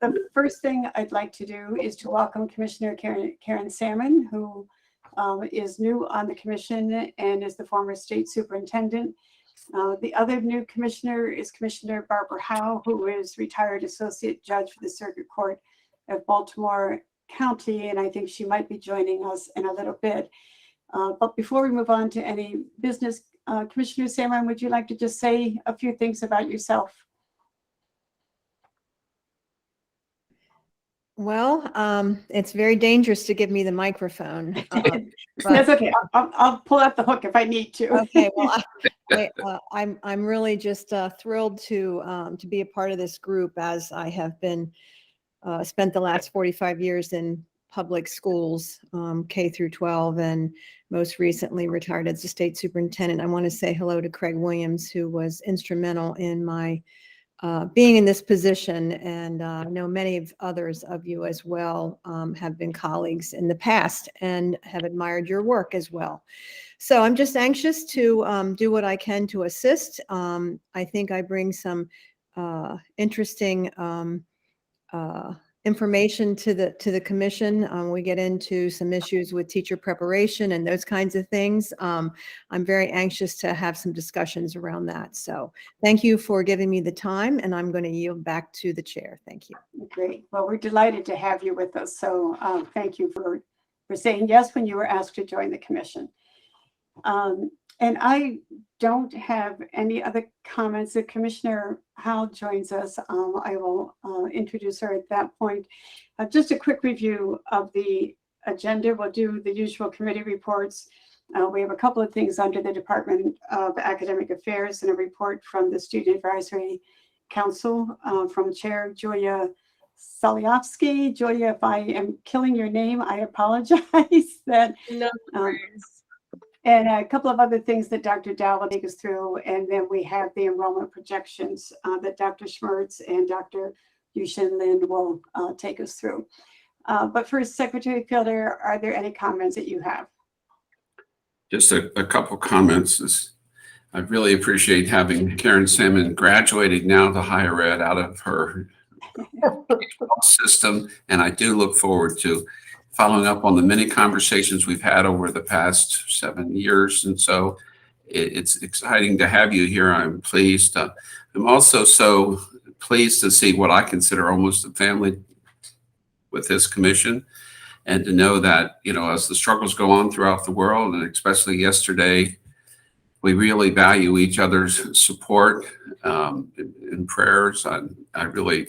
The first thing I'd like to do is to welcome Commissioner Karen Salmon, who is new on the commission and is the former state superintendent. The other new commissioner is Commissioner Barbara Howe, who is retired associate judge for the Circuit Court of Baltimore County, and I think she might be joining us in a little bit. But before we move on to any business, Commissioner Salmon, would you like to just say a few things about yourself? Well, it's very dangerous to give me the microphone. That's okay. I'll pull out the hook if I need to. Okay. Well, I'm really just thrilled to be a part of this group, as I have been spent the last 45 years in public schools, K through 12, and most recently retired as a state superintendent. I want to say hello to Craig Williams, who was instrumental in my being in this position, and I know many of others of you as well have been colleagues in the past and have admired your work as well. So I'm just anxious to do what I can to assist. I think I bring some interesting information to the commission. We get into some issues with teacher preparation and those kinds of things. I'm very anxious to have some discussions around that. So thank you for giving me the time, and I'm going to yield back to the chair. Thank you. Great. Well, we're delighted to have you with us. So thank you for saying yes when you were asked to join the commission. And I don't have any other comments. If Commissioner Howe joins us, I will introduce her at that point. Just a quick review of the agenda. We'll do the usual committee reports. We have a couple of things under the Department of Academic Affairs and a report from the Student Advisory Council from Chair Julia Saliovsky. Julia, if I am killing your name, I apologize. No worries. And a couple of other things that Dr. Dow will take us through. And then we have the enrollment projections that Dr. Schmertz and Dr. Yushin Lin will take us through. But first, Secretary Fielder, are there any comments that you have? Just a couple comments. I really appreciate having Karen Salmon graduated now to higher ed out of her system. And I do look forward to following up on the many conversations we've had over the past 7 years. And so it's exciting to have you here. I'm pleased. I'm also so pleased to see what I consider almost a family with this commission, and to know that, you know, as the struggles go on throughout the world, and especially yesterday, we really value each other's support and prayers. I really,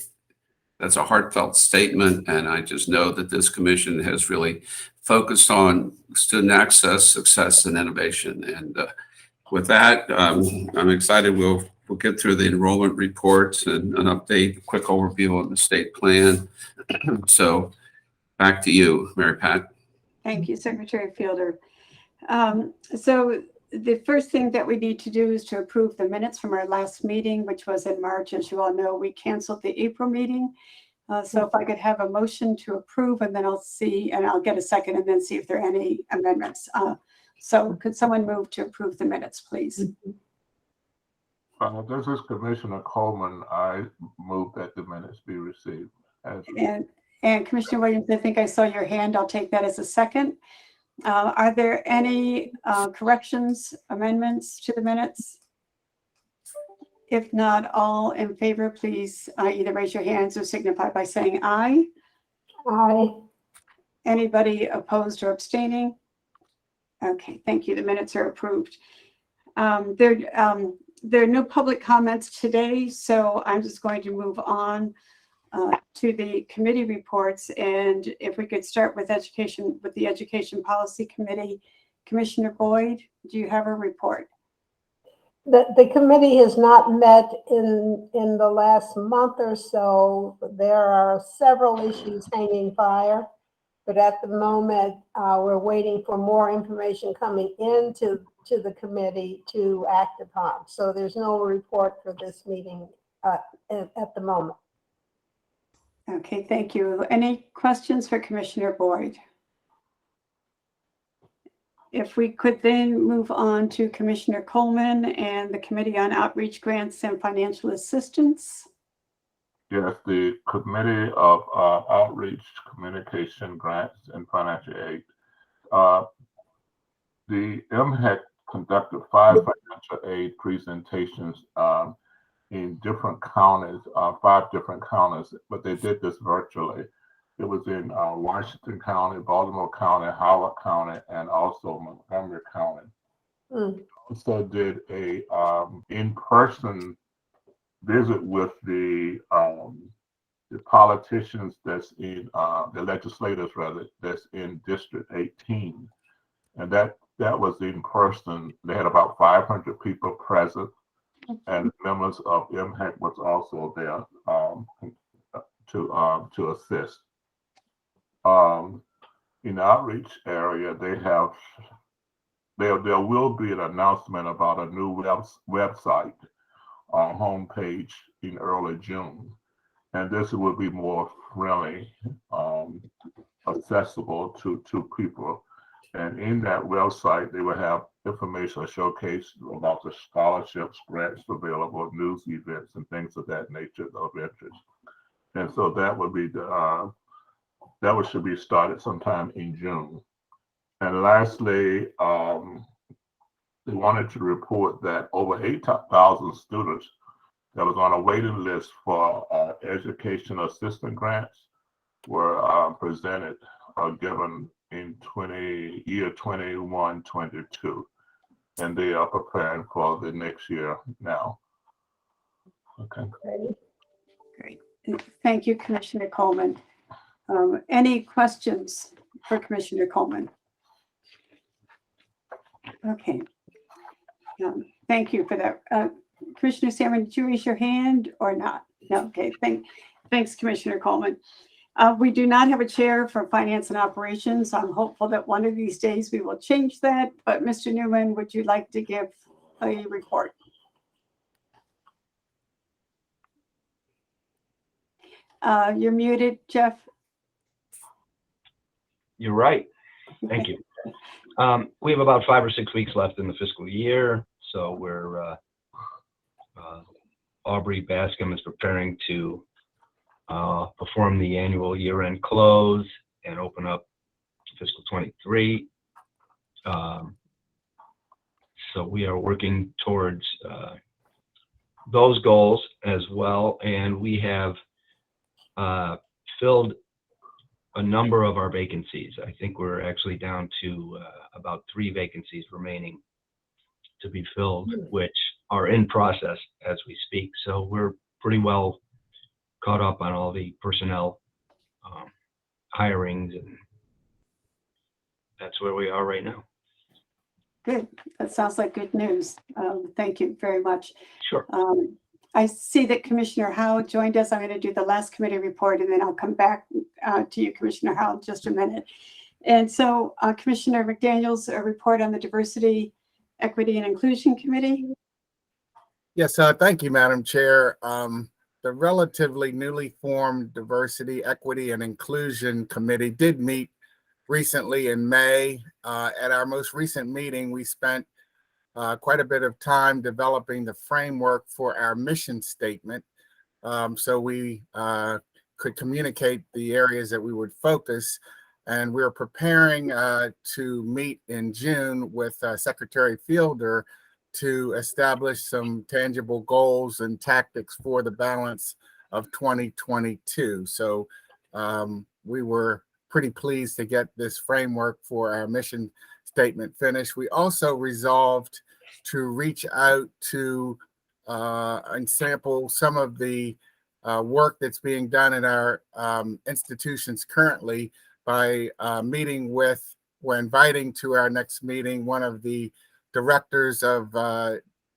that's a heartfelt statement, and I just know that this commission has really focused on student access, success, and innovation. And with that, I'm excited. We'll get through the enrollment reports and an update, a quick overview on the state plan. So back to you, Mary Pat. Thank you, Secretary Fielder. So the first thing that we need to do is to approve the minutes from our last meeting, which was in March. As you all know, we canceled the April meeting. So if I could have a motion to approve, and then I'll see, and I'll get a second, and then see if there are any amendments. So could someone move to approve the minutes, please? This is Commissioner Coleman. I move that the minutes be received. And Commissioner Williams, I think I saw your hand. I'll take that as a second. Are there any corrections, amendments to the minutes? If not, all in favor, please either raise your hands or signify by saying aye. Aye. Anybody opposed or abstaining? Okay, thank you. The minutes are approved. There are no public comments today, so I'm just going to move on to the committee reports. And if we could start with education, with the Education Policy Committee. Commissioner Boyd, do you have a report? The committee has not met in the last month or so. There are several issues hanging fire, but at the moment we're waiting for more information coming into the committee to act upon. So there's no report for this meeting at the moment. Okay, thank you. Any questions for Commissioner Boyd? If we could then move on to Commissioner Coleman and the Committee on Outreach Grants and Financial Assistance. Yes, the Committee of Outreach, Communication, Grants, and Financial Aid. Uh, the MHEC conducted 5 financial aid presentations in different counties, 5 different counties, but they did this virtually. It was in Washington County, Baltimore County, Howard County, and also Montgomery County. Mm. Also did a in-person visit with the politicians that's in the legislators rather that's in District 18, and that was in person. They had about 500 people present, and members of MHEC was also there to assist. In the outreach area, there will be an announcement about a new website homepage in early June, and this will be more friendly, accessible to people. And in that website, they will have information showcase about the scholarships, grants available, news events, and things of that nature of interest. And so that would be should be started sometime in June. And lastly, they wanted to report that over 8,000 students that was on a waiting list for education assistance grants were presented or given in year 21-22, and they are preparing for the next year now. Okay. Great. Thank you, Commissioner Coleman. Any questions for Commissioner Coleman? Okay. Thank you for that. Commissioner Salmon, did you raise your hand or not? No. Okay. Thanks, Commissioner Coleman. We do not have a chair for finance and operations. I'm hopeful that one of these days we will change that. But Mr. Newman, would you like to give a report? You're muted, Jeff. You're right. Thank you. We have about 5 or 6 weeks left in the fiscal year, so we're Aubrey Bascom is preparing to perform the annual year-end close and open up fiscal 23. So we are working towards those goals as well, and we have filled a number of our vacancies. I think we're actually down to about 3 vacancies remaining to be filled, which are in process as we speak. So we're pretty well caught up on all the personnel hirings, and that's where we are right now. Good. That sounds like good news. Thank you very much. Sure. I see that Commissioner Howe joined us. I'm going to do the last committee report, and then I'll come back to you, Commissioner Howe, in just a minute. And so, Commissioner McDaniels, a report on the Diversity, Equity, and Inclusion Committee. Yes, thank you, Madam Chair. The relatively newly formed Diversity, Equity, and Inclusion Committee did meet recently in May. At our most recent meeting, we spent quite a bit of time developing the framework for our mission statement, so we could communicate the areas that we would focus. And we're preparing to meet in June with Secretary Fielder to establish some tangible goals and tactics for the balance of 2022. So we were pretty pleased to get this framework for our mission statement finished. We also resolved to reach out to and sample some of the work that's being done in our institutions currently by we're inviting to our next meeting one of the directors of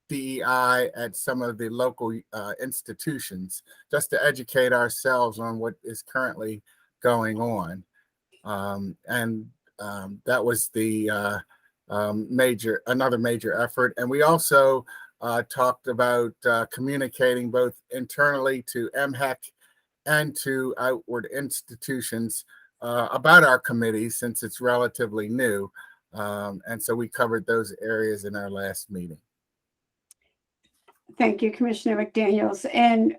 DEI at some of the local institutions, just to educate ourselves on what is currently going on. That was the another major effort. And we also talked about communicating both internally to MHEC and to outward institutions about our committee, since it's relatively new. And so we covered those areas in our last meeting. Thank you, Commissioner McDaniels. And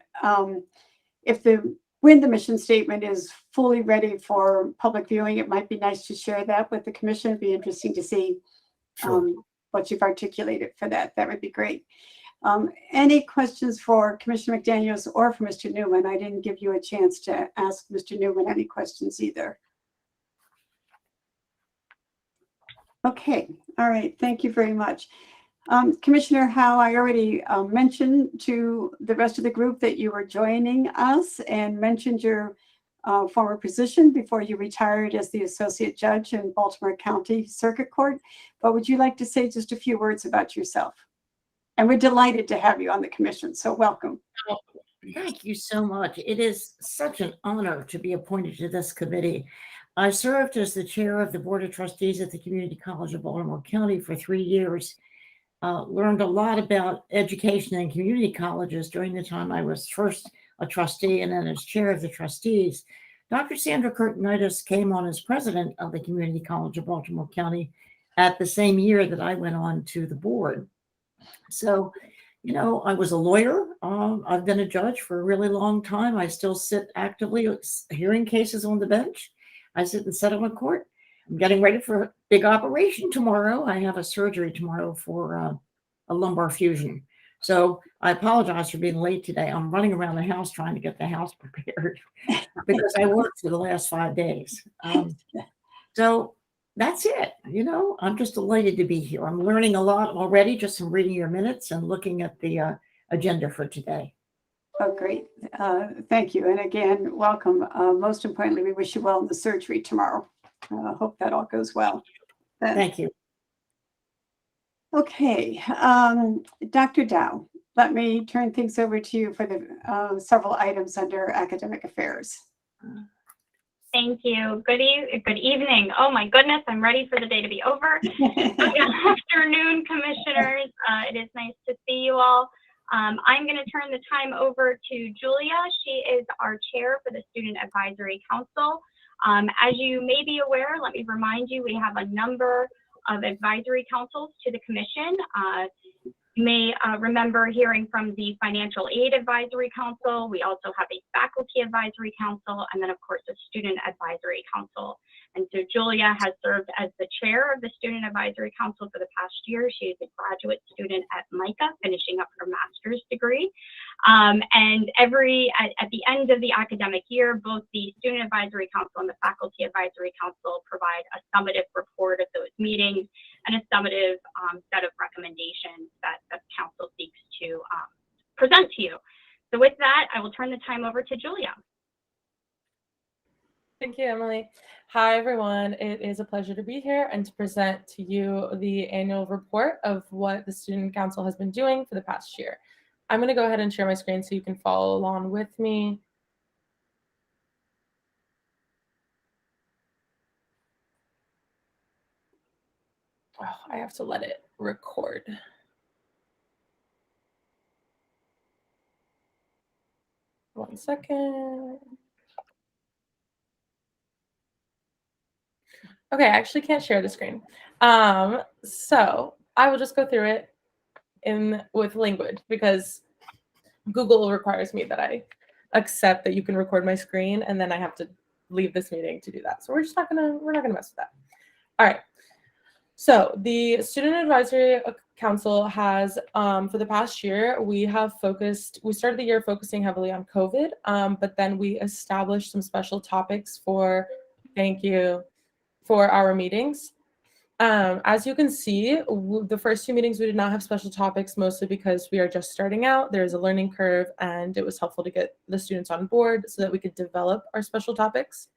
when the mission statement is fully ready for public viewing, it might be nice to share that with the commission. It'd be interesting to see Sure. what you've articulated for that. That would be great. Any questions for Commissioner McDaniels or for Mr. Newman? I didn't give you a chance to ask Mr. Newman any questions either. Okay, all right, thank you very much. Commissioner Howe, I already mentioned to the rest of the group that you were joining us and mentioned your former position before you retired as the Associate Judge in Baltimore County Circuit Court. But would you like to say just a few words about yourself? And we're delighted to have you on the commission, so welcome. Oh, thank you so much. It is such an honor to be appointed to this committee. I served as the chair of the Board of Trustees at the Community College of Baltimore County for 3 years. Learned a lot about education and community colleges during the time I was first a trustee and then as chair of the trustees. Dr. Sandra Curtinitis came on as president of the Community College of Baltimore County at the same year that I went on to the board. So, you know, I was a lawyer. I've been a judge for a really long time. I still sit actively hearing cases on the bench. I sit in settlement court. I'm getting ready for a big operation tomorrow. I have a surgery tomorrow for a lumbar fusion. So I apologize for being late today. I'm running around the house trying to get the house prepared because I worked for the last 5 days. So that's it. You know, I'm just delighted to be here. I'm learning a lot already just from reading your minutes and looking at the agenda for today. Oh, great. Thank you. And again, welcome. Most importantly, we wish you well in the surgery tomorrow. Hope that all goes well. Thank you. Okay, Dr. Dow, let me turn things over to you for the several items under academic affairs. Thank you. Good evening. Oh my goodness, I'm ready for the day to be over. Good afternoon, commissioners. It is nice to see you all. I'm going to turn the time over to Julia. She is our chair for the Student Advisory Council. As you may be aware, let me remind you, we have a number of advisory councils to the commission. You may remember hearing from the Financial Aid Advisory Council. We also have a Faculty Advisory Council, and then of course a Student Advisory Council. And so Julia has served as the chair of the Student Advisory Council for the past year. She is a graduate student at MICA, finishing up her master's degree. And at the end of the academic year, both the Student Advisory Council and the Faculty Advisory Council provide a summative report of those meetings and a summative set of recommendations that the council seeks to present to you. So with that, I will turn the time over to Julia. Thank you, Emily. Hi, everyone. It is a pleasure to be here and to present to you the annual report of what the Student Council has been doing for the past year. I'm going to go ahead and share my screen so you can follow along with me. Oh, I have to let it record. One second. Okay, I actually can't share the screen. So I will just go through it with language because Google requires me that I accept that you can record my screen, and then I have to leave this meeting to do that. So we're not gonna mess with that. All right. So the Student Advisory Council has, for the past year, we started the year focusing heavily on COVID, but then we established some special topics for our meetings. As you can see, the first few meetings, we did not have special topics, mostly because we are just starting out. There's a learning curve, and it was helpful to get the students on board so that we could develop our special topics.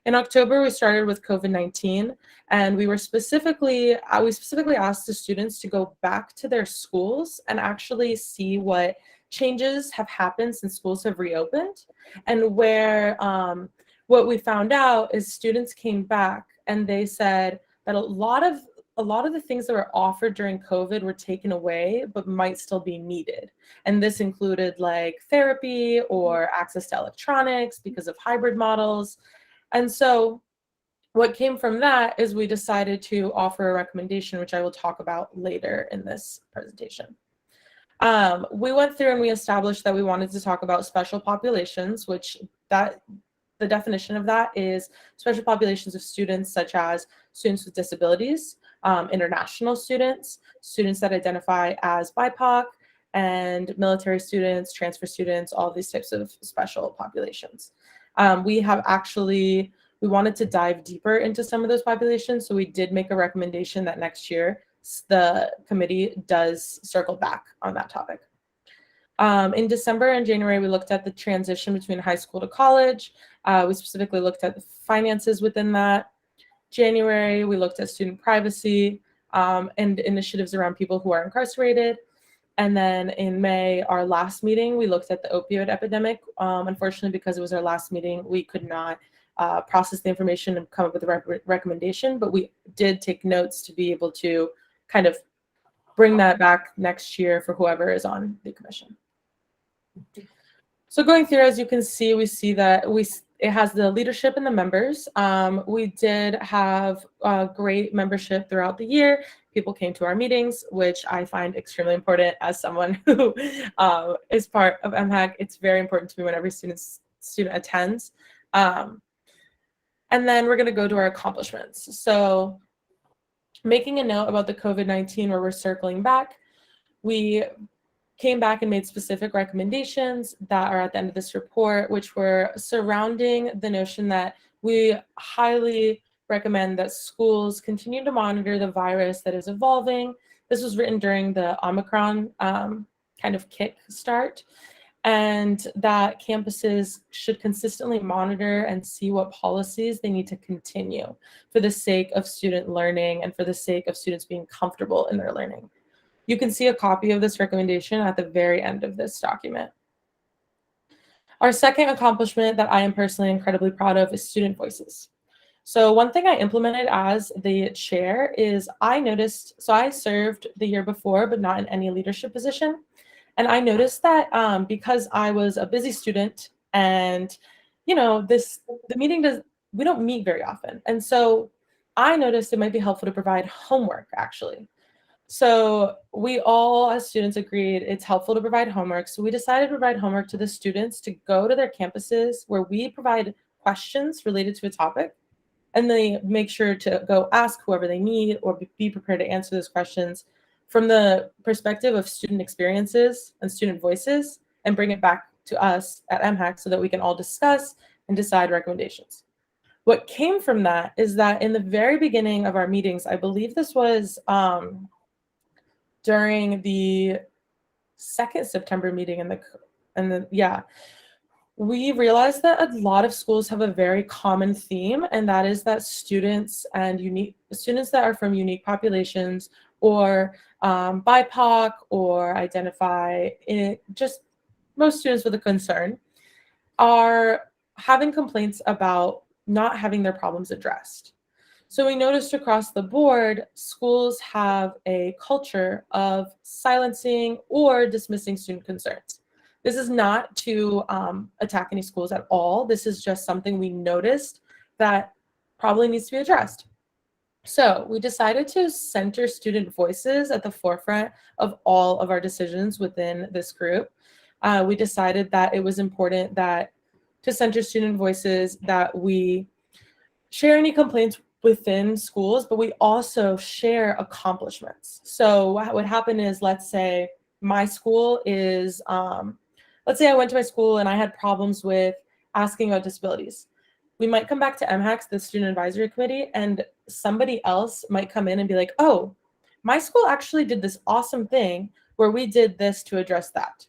In October, we started with COVID-19, and we specifically asked the students to go back to their schools and actually see what changes have happened since schools have reopened, and where what we found out is students came back and they said that a lot of the things that were offered during COVID were taken away, but might still be needed. And this included like therapy or access to electronics because of hybrid models. And so what came from that is we decided to offer a recommendation, which I will talk about later in this presentation. We went through and we established that we wanted to talk about special populations, which the definition of that is special populations of students such as students with disabilities, international students, students that identify as BIPOC, and military students, transfer students, all these types of special populations. We wanted to dive deeper into some of those populations, so we did make a recommendation that next year the committee does circle back on that topic. In December and January, we looked at the transition between high school to college. We specifically looked at the finances within that. January, we looked at student privacy and initiatives around people who are incarcerated. And then in May, our last meeting, we looked at the opioid epidemic. Unfortunately, because it was our last meeting, we could not process the information and come up with a recommendation, but we did take notes to be able to kind of bring that back next year for whoever is on the commission. So going through, as you can see, we see that it has the leadership and the members. We did have great membership throughout the year. People came to our meetings, which I find extremely important as someone who is part of MHAC. It's very important to me when every student attends. And then we're going to go to our accomplishments. So making a note about the COVID-19 where we're circling back, we came back and made specific recommendations that are at the end of this report, which were surrounding the notion that we highly recommend that schools continue to monitor the virus that is evolving. This was written during the Omicron kind of kick start, and that campuses should consistently monitor and see what policies they need to continue for the sake of student learning and for the sake of students being comfortable in their learning. You can see a copy of this recommendation at the very end of this document. Our second accomplishment that I am personally incredibly proud of is student voices. So one thing I implemented as the chair is I noticed, so I served the year before, but not in any leadership position. And I noticed that because I was a busy student and, you know, we don't meet very often. And so I noticed it might be helpful to provide homework actually. So we all as students agreed it's helpful to provide homework. So we decided to provide homework to the students to go to their campuses where we provide questions related to a topic. And they make sure to go ask whoever they need or be prepared to answer those questions from the perspective of student experiences and student voices and bring it back to us at MHAC so that we can all discuss and decide recommendations. What came from that is that in the very beginning of our meetings, I believe this was during the second September meeting we realized that a lot of schools have a very common theme, and that is that students that are from unique populations or BIPOC or identify just most students with a concern are having complaints about not having their problems addressed. So we noticed across the board, schools have a culture of silencing or dismissing student concerns. This is not to attack any schools at all. This is just something we noticed that probably needs to be addressed. So we decided to center student voices at the forefront of all of our decisions within this group. We decided that it was important that to center student voices, that we share any complaints within schools, but we also share accomplishments. So what would happen is, let's say my school is, let's say I went to my school and I had problems with asking about disabilities. We might come back to MHACs, the Student Advisory Committee, and somebody else might come in and be like, oh, my school actually did this awesome thing where we did this to address that.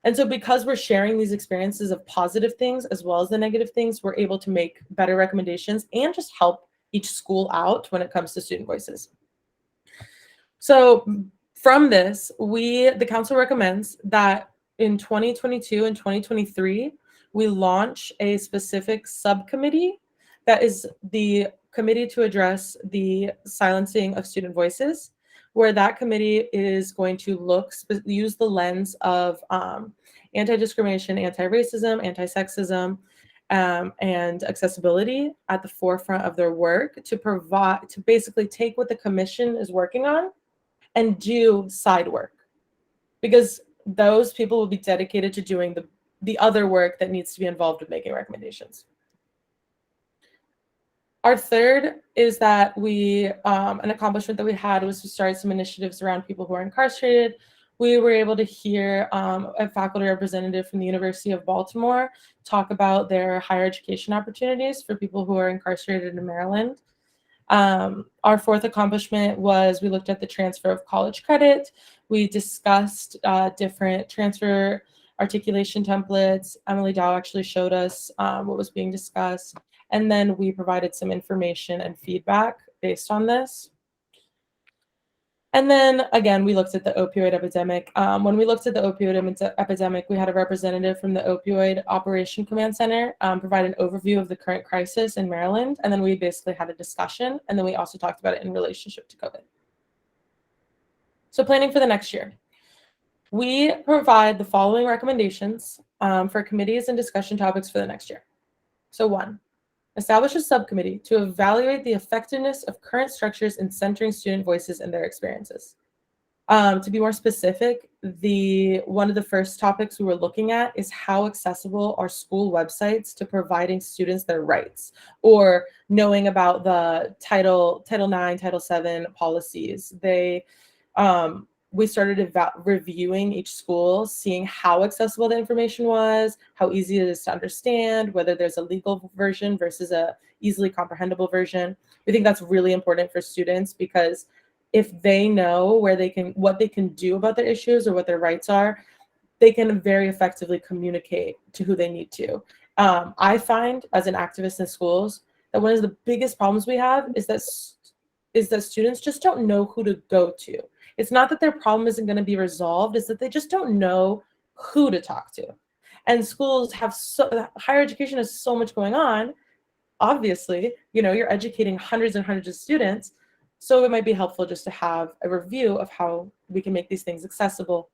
And so because we're sharing these experiences of positive things as well as the negative things, we're able to make better recommendations and just help each school out when it comes to student voices. So from this, the council recommends that in 2022 and 2023, we launch a specific subcommittee that is the committee to address the silencing of student voices, where that committee is going to use the lens of anti-discrimination, anti-racism, anti-sexism, and accessibility at the forefront of their work to basically take what the commission is working on and do side work. Because those people will be dedicated to doing the other work that needs to be involved with making recommendations. Our third is that an accomplishment that we had was to start some initiatives around people who are incarcerated. We were able to hear a faculty representative from the University of Baltimore talk about their higher education opportunities for people who are incarcerated in Maryland. Our fourth accomplishment was we looked at the transfer of college credit. We discussed different transfer articulation templates. Emily Dow actually showed us what was being discussed. And then we provided some information and feedback based on this. And then again, we looked at the opioid epidemic. When we looked at the opioid epidemic, we had a representative from the Opioid Operation Command Center provide an overview of the current crisis in Maryland. And then we basically had a discussion. And then we also talked about it in relationship to COVID. So planning for the next year. We provide the following recommendations for committees and discussion topics for the next year. So 1, establish a subcommittee to evaluate the effectiveness of current structures in centering student voices and their experiences. To be more specific, one of the first topics we were looking at is how accessible are school websites to providing students their rights or knowing about the Title IX, Title VII policies. We started reviewing each school, seeing how accessible the information was, how easy it is to understand, whether there's a legal version versus a easily comprehensible version. We think that's really important for students because if they know what they can do about their issues or what their rights are, they can very effectively communicate to who they need to. I find as an activist in schools that one of the biggest problems we have is that students just don't know who to go to. It's not that their problem isn't going to be resolved, it's that they just don't know who to talk to. And schools have higher education has so much going on. Obviously, you're educating hundreds and hundreds of students. So it might be helpful just to have a review of how we can make these things accessible,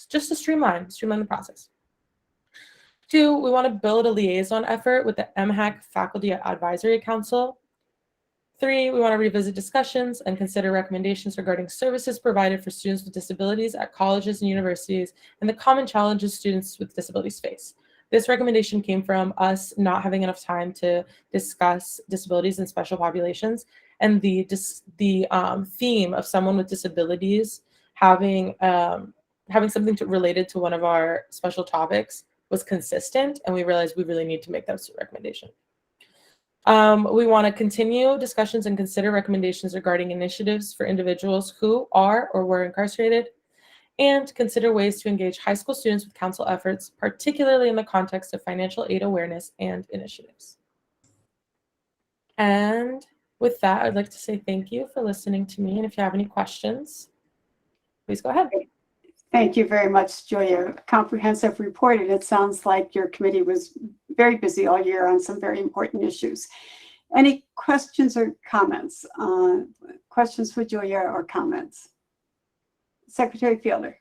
just to streamline the process. 2, we want to build a liaison effort with the MHAC Faculty Advisory Council. 3, we want to revisit discussions and consider recommendations regarding services provided for students with disabilities at colleges and universities and the common challenges students with disabilities face. This recommendation came from us not having enough time to discuss disabilities in special populations, and the theme of someone with disabilities having something related to one of our special topics was consistent, and we realized we really need to make that recommendation. We want to continue discussions and consider recommendations regarding initiatives for individuals who are or were incarcerated, and consider ways to engage high school students with council efforts, particularly in the context of financial aid awareness and initiatives. And with that, I'd like to say thank you for listening to me. And if you have any questions, please go ahead. Thank you very much, Julia. Comprehensive report, and it sounds like your committee was very busy all year on some very important issues. Any questions or comments? Questions for Julia or comments? Secretary Fielder.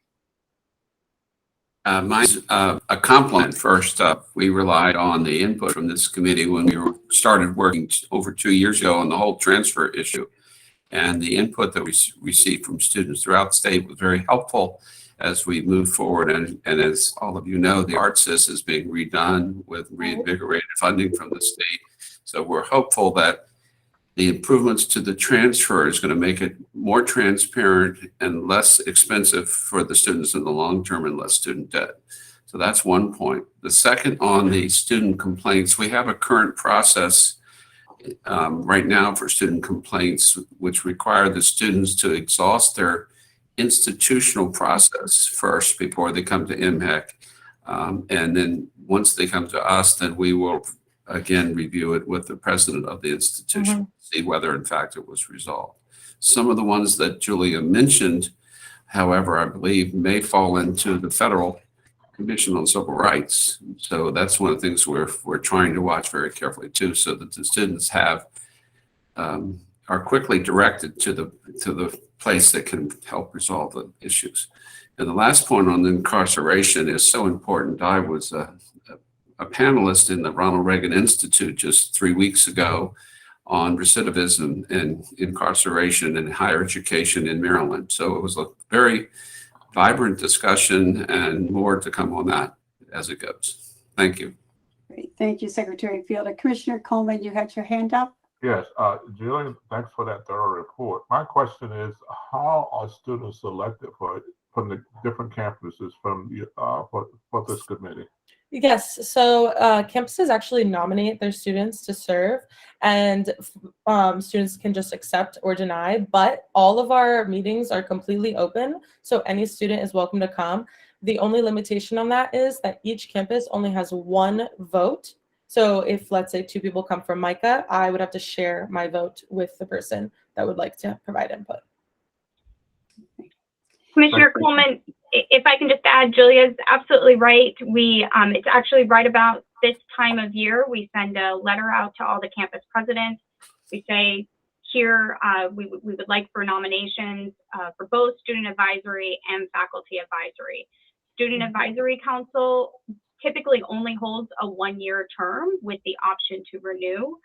Mine's a compliment. First up, we relied on the input from this committee when we started working over 2 years ago on the whole transfer issue. And the input that we received from students throughout the state was very helpful as we move forward. And as all of you know, the ArtSys is being redone with reinvigorated funding from the state. So we're hopeful that the improvements to the transfer is going to make it more transparent and less expensive for the students in the long term and less student debt. So that's one point. The second, on the student complaints, we have a current process right now for student complaints, which require the students to exhaust their institutional process first before they come to MHEC. And then once they come to us, then we will again review it with the president of the institution, see whether in fact it was resolved. Some of the ones that Julia mentioned, however, I believe may fall into the Federal Commission on Civil Rights. So that's one of the things we're trying to watch very carefully too, so that the students are quickly directed to the place that can help resolve the issues. And the last point on the incarceration is so important. I was a panelist in the Ronald Reagan Institute just 3 weeks ago on recidivism and incarceration and higher education in Maryland. So it was a very vibrant discussion and more to come on that as it goes. Thank you. Great. Thank you, Secretary Fielder. Commissioner Coleman, you had your hand up? Yes, Julian, thanks for that thorough report. My question is, how are students selected from the different campuses for this committee? Yes, so campuses actually nominate their students to serve, and students can just accept or deny, but all of our meetings are completely open, so any student is welcome to come. The only limitation on that is that each campus only has one vote. So if, let's say, 2 people come from MICA, I would have to share my vote with the person that would like to provide input. Commissioner Coleman, if I can just add, Julia's absolutely right. It's actually right about this time of year, we send a letter out to all the campus presidents. We say, here, we would like for nominations for both student advisory and faculty advisory. Student advisory council typically only holds a 1-year term with the option to renew.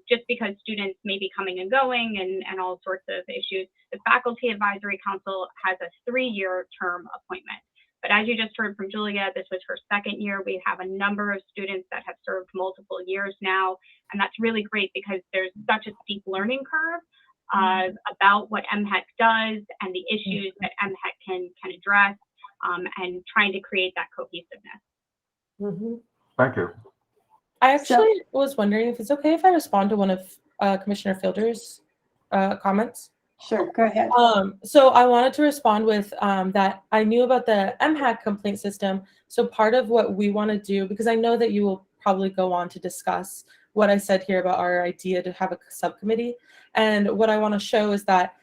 Just because students may be coming and going and all sorts of issues. The Faculty Advisory Council has a 3-year term appointment. But as you just heard from Julia, this was her 2nd year. We have a number of students that have served multiple years now. And that's really great because there's such a steep learning curve about what MHEC does and the issues that MHEC can address and trying to create that cohesiveness. Mm-hmm. Thank you. I actually was wondering if it's okay if I respond to one of Commissioner Fielder's comments. Sure, go ahead. So I wanted to respond with that I knew about the MHAC complaint system. So part of what we want to do, because I know that you will probably go on to discuss what I said here about our idea to have a subcommittee. And what I want to show is that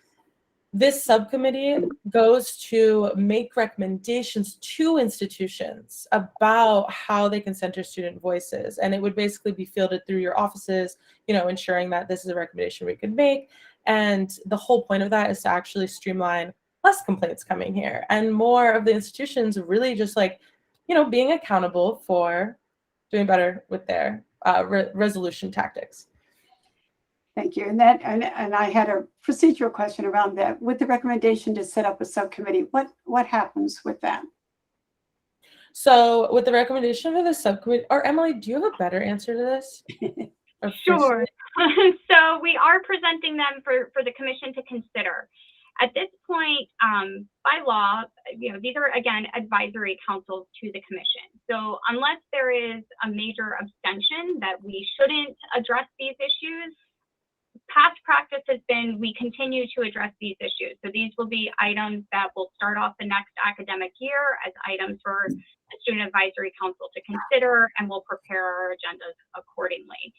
this subcommittee goes to make recommendations to institutions about how they can center student voices. And it would basically be fielded through your offices, ensuring that this is a recommendation we could make. And the whole point of that is to actually streamline less complaints coming here and more of the institutions really just being accountable for doing better with their resolution tactics. Thank you. And I had a procedural question around that. With the recommendation to set up a subcommittee, what happens with that? So with the recommendation for the subcommittee, or Emily, do you have a better answer to this? Sure. So we are presenting them for the commission to consider. At this point, by law, these are, again, advisory councils to the commission. So unless there is a major abstention that we shouldn't address these issues, past practice has been we continue to address these issues. So these will be items that will start off the next academic year as items for the Student Advisory Council to consider, and we'll prepare our agendas accordingly.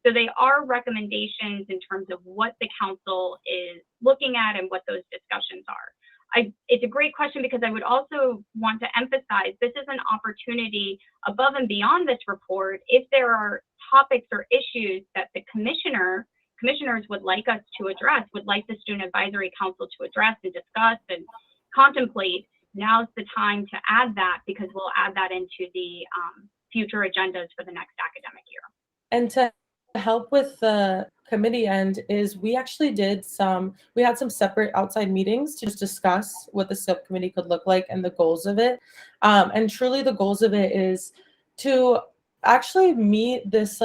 So they are recommendations in terms of what the council is looking at and what those discussions are. It's a great question because I would also want to emphasize this is an opportunity above and beyond this report. If there are topics or issues that the commissioners would like us to address, would like the Student Advisory Council to address and discuss and contemplate, now's the time to add that because we'll add that into the future agendas for the next academic year. And to help with the committee end is we actually had some separate outside meetings to just discuss what the subcommittee could look like and the goals of it. And truly the goals of it is to actually meet this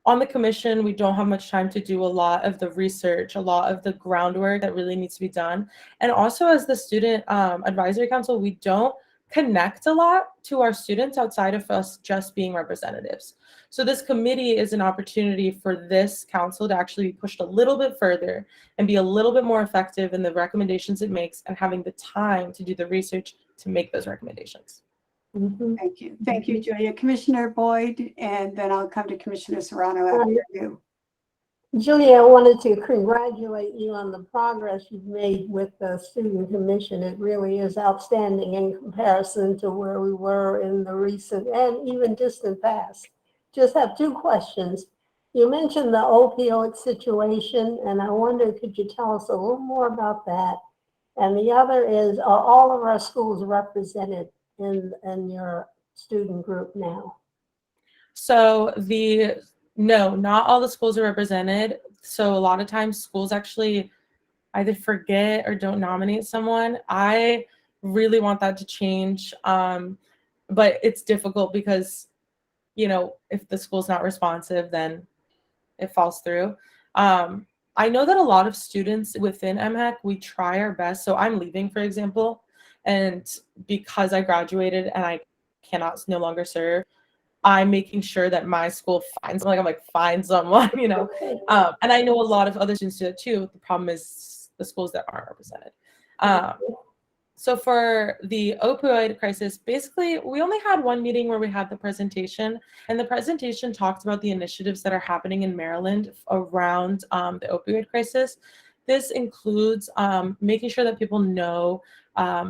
on the commission, we don't have much time to do a lot of the research, a lot of the groundwork that really needs to be done. And also as the Student Advisory Council, we don't connect a lot to our students outside of us just being representatives. So this committee is an opportunity for this council to actually be pushed a little bit further and be a little bit more effective in the recommendations it makes and having the time to do the research to make those recommendations. Mm-hmm. Thank you. Thank you, Julia. Commissioner Boyd, and then I'll come to Commissioner Serrano after you. Julia, I wanted to congratulate you on the progress you've made with the Student Commission. It really is outstanding in comparison to where we were in the recent and even distant past. Just have 2 questions. You mentioned the opioid situation, and I wonder, could you tell us a little more about that? And the other is, are all of our schools represented in your student group now? So no, not all the schools are represented. So a lot of times schools actually either forget or don't nominate someone. I really want that to change. But it's difficult because, you know, if the school's not responsive, then it falls through. I know that a lot of students within MHEC, we try our best. So I'm leaving, for example, and because I graduated and I cannot no longer serve, I'm making sure that my school finds, like, I'm like, find someone, you know. And I know a lot of other students do it too. The problem is the schools that aren't represented. So for the opioid crisis, basically, we only had one meeting where we had the presentation, and the presentation talked about the initiatives that are happening in Maryland around the opioid crisis. This includes making sure that people know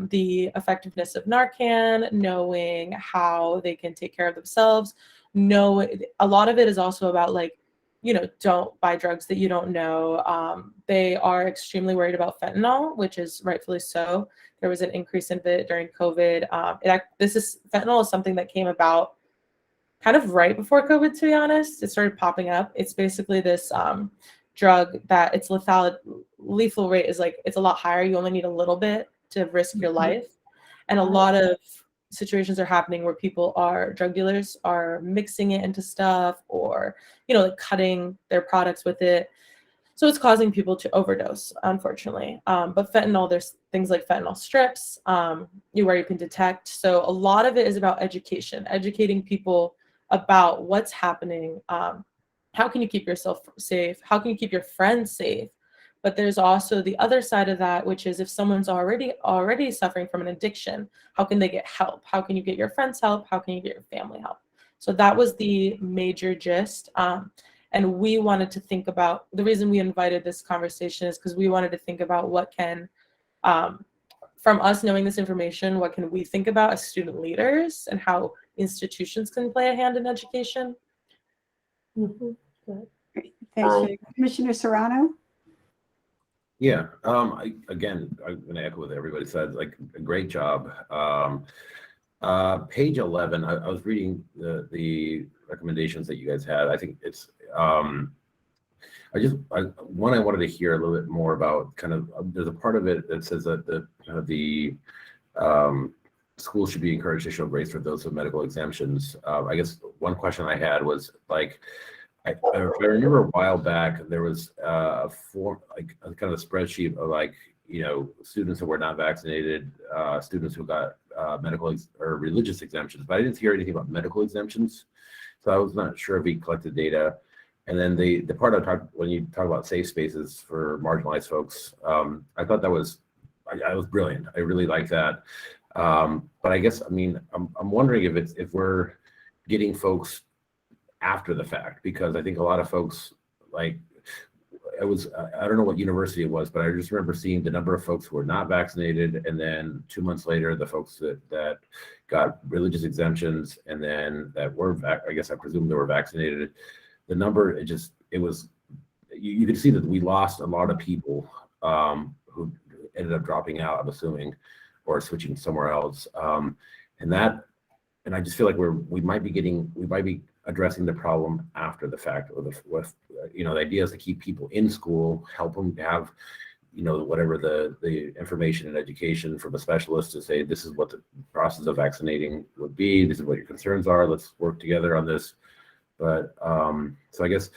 the effectiveness of Narcan, knowing how they can take care of themselves. A lot of it is also about, like, you know, don't buy drugs that you don't know. They are extremely worried about fentanyl, which is rightfully so. There was an increase in it during COVID. Fentanyl is something that came about kind of right before COVID, to be honest. It started popping up. It's basically this drug that its lethal rate is, like, it's a lot higher. You only need a little bit to risk your life. And a lot of situations are happening where drug dealers are mixing it into stuff, or, you know, like cutting their products with it. So it's causing people to overdose, unfortunately. But fentanyl, there's things like fentanyl strips where you can detect. So a lot of it is about educating people about what's happening. How can you keep yourself safe? How can you keep your friends safe? But there's also the other side of that, which is if someone's already suffering from an addiction, how can they get help? How can you get your friends help? How can you get your family help? So that was the major gist. And we wanted to think about, the reason we invited this conversation is because we wanted to think about what can, from us knowing this information, what can we think about as student leaders and how institutions can play a hand in education. Mhm. Good. Great. Thanks, Jay. Commissioner Serrano? Yeah, I'm going to echo what everybody said, like, a great job. Page 11, I was reading the recommendations that you guys had. I think it's, I wanted to hear a little bit more about kind of, there's a part of it that says that the schools should be encouraged to show grace for those with medical exemptions. I guess one question I had was, like, I remember a while back, there was a form, like a kind of a spreadsheet of, like, you know, students who were not vaccinated, students who got medical or religious exemptions, but I didn't hear anything about medical exemptions. So I was not sure if we collected data. And then the part I talked, when you talk about safe spaces for marginalized folks, I thought that was brilliant. I really like that. But I guess, I mean, I'm wondering if we're getting folks after the fact, because I think a lot of folks, like, I don't know what university it was, but I just remember seeing the number of folks who were not vaccinated, and then 2 months later, the folks that got religious exemptions, and then that were, I guess I presume they were vaccinated. The number, you could see that we lost a lot of people who ended up dropping out, I'm assuming, or switching somewhere else. And I just feel like we might be addressing the problem after the fact, with you know, the idea is to keep people in school, help them have, you know, whatever the information and education from a specialist to say, this is what the process of vaccinating would be, this is what your concerns are, let's work together on this. But so I guess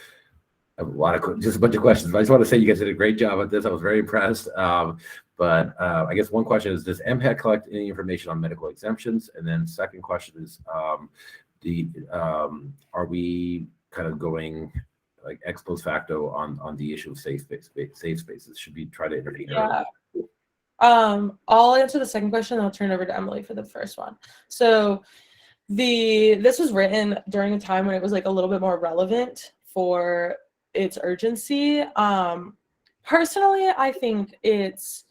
I have just a bunch of questions. I just want to say you guys did a great job at this. I was very impressed. But I guess one question is, does MHEC collect any information on medical exemptions? And then second question is, are we kind of going, like, ex post facto on the issue of safe spaces? Should we try to intervene? Yeah. I'll answer the second question, and I'll turn it over to Emily for the first one. So this was written during a time when it was, like, a little bit more relevant for its urgency. Personally, I think it's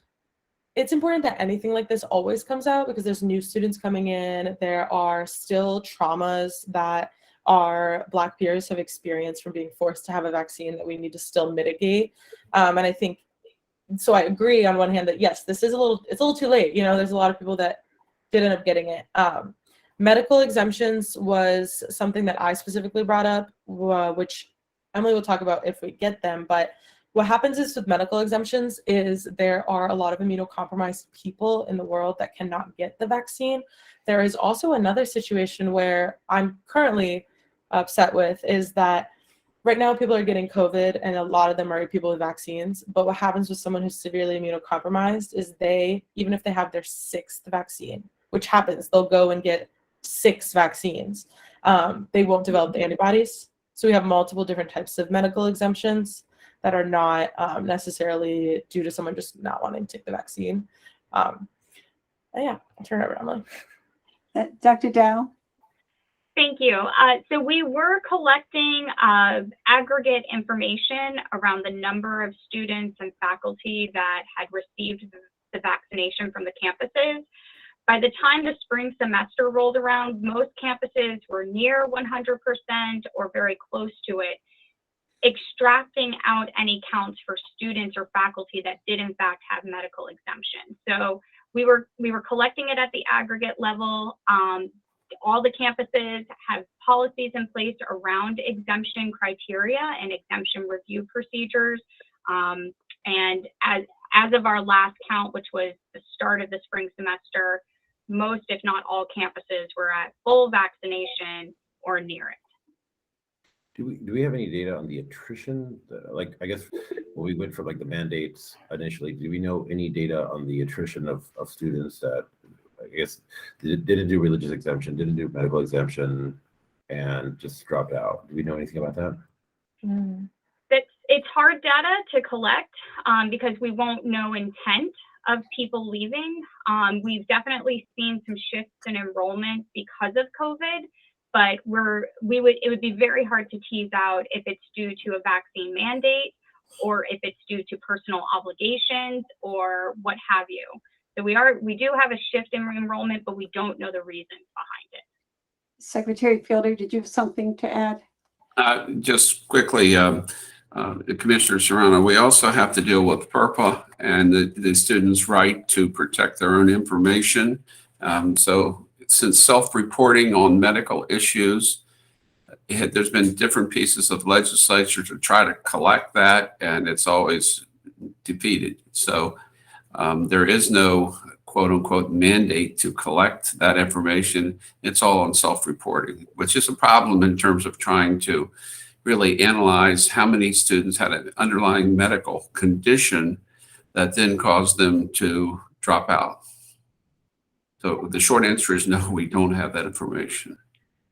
important that anything like this always comes out, because there's new students coming in. There are still traumas that our Black peers have experienced from being forced to have a vaccine that we need to still mitigate. And I think, so I agree on one hand that yes, it's a little too late. You know, there's a lot of people that did end up getting it. Medical exemptions was something that I specifically brought up, which Emily will talk about if we get them. But what happens is with medical exemptions is there are a lot of immunocompromised people in the world that cannot get the vaccine. There is also another situation where I'm currently upset with is that right now people are getting COVID and a lot of them are people with vaccines. But what happens with someone who's severely immunocompromised is they, even if they have their 6th vaccine, which happens, they'll go and get 6 vaccines. They won't develop the antibodies. So we have multiple different types of medical exemptions that are not necessarily due to someone just not wanting to take the vaccine. Yeah, I'll turn it over to Emily. Dr. Dow? Thank you. So we were collecting aggregate information around the number of students and faculty that had received the vaccination from the campuses. By the time the spring semester rolled around, most campuses were near 100% or very close to it, extracting out any counts for students or faculty that did in fact have medical exemption. So we were collecting it at the aggregate level. All the campuses have policies in place around exemption criteria and exemption review procedures. And as of our last count, which was the start of the spring semester, most, if not all campuses were at full vaccination or near it. Do we have any data on the attrition? Like, I guess when we went for like the mandates initially, do we know any data on the attrition of students that, I guess, didn't do religious exemption, didn't do medical exemption, and just dropped out? Do we know anything about that? It's hard data to collect because we won't know intent of people leaving. We've definitely seen some shifts in enrollment because of COVID, but it would be very hard to tease out if it's due to a vaccine mandate or if it's due to personal obligations or what have you. So we do have a shift in enrollment, but we don't know the reasons behind it. Secretary Fielder, did you have something to add? Just quickly, Commissioner Serrano, we also have to deal with FERPA and the students' right to protect their own information. So since self-reporting on medical issues, there's been different pieces of legislature to try to collect that, and it's always defeated. So there is no quote unquote mandate to collect that information. It's all on self-reporting, which is a problem in terms of trying to really analyze how many students had an underlying medical condition that then caused them to drop out. So the short answer is no, we don't have that information.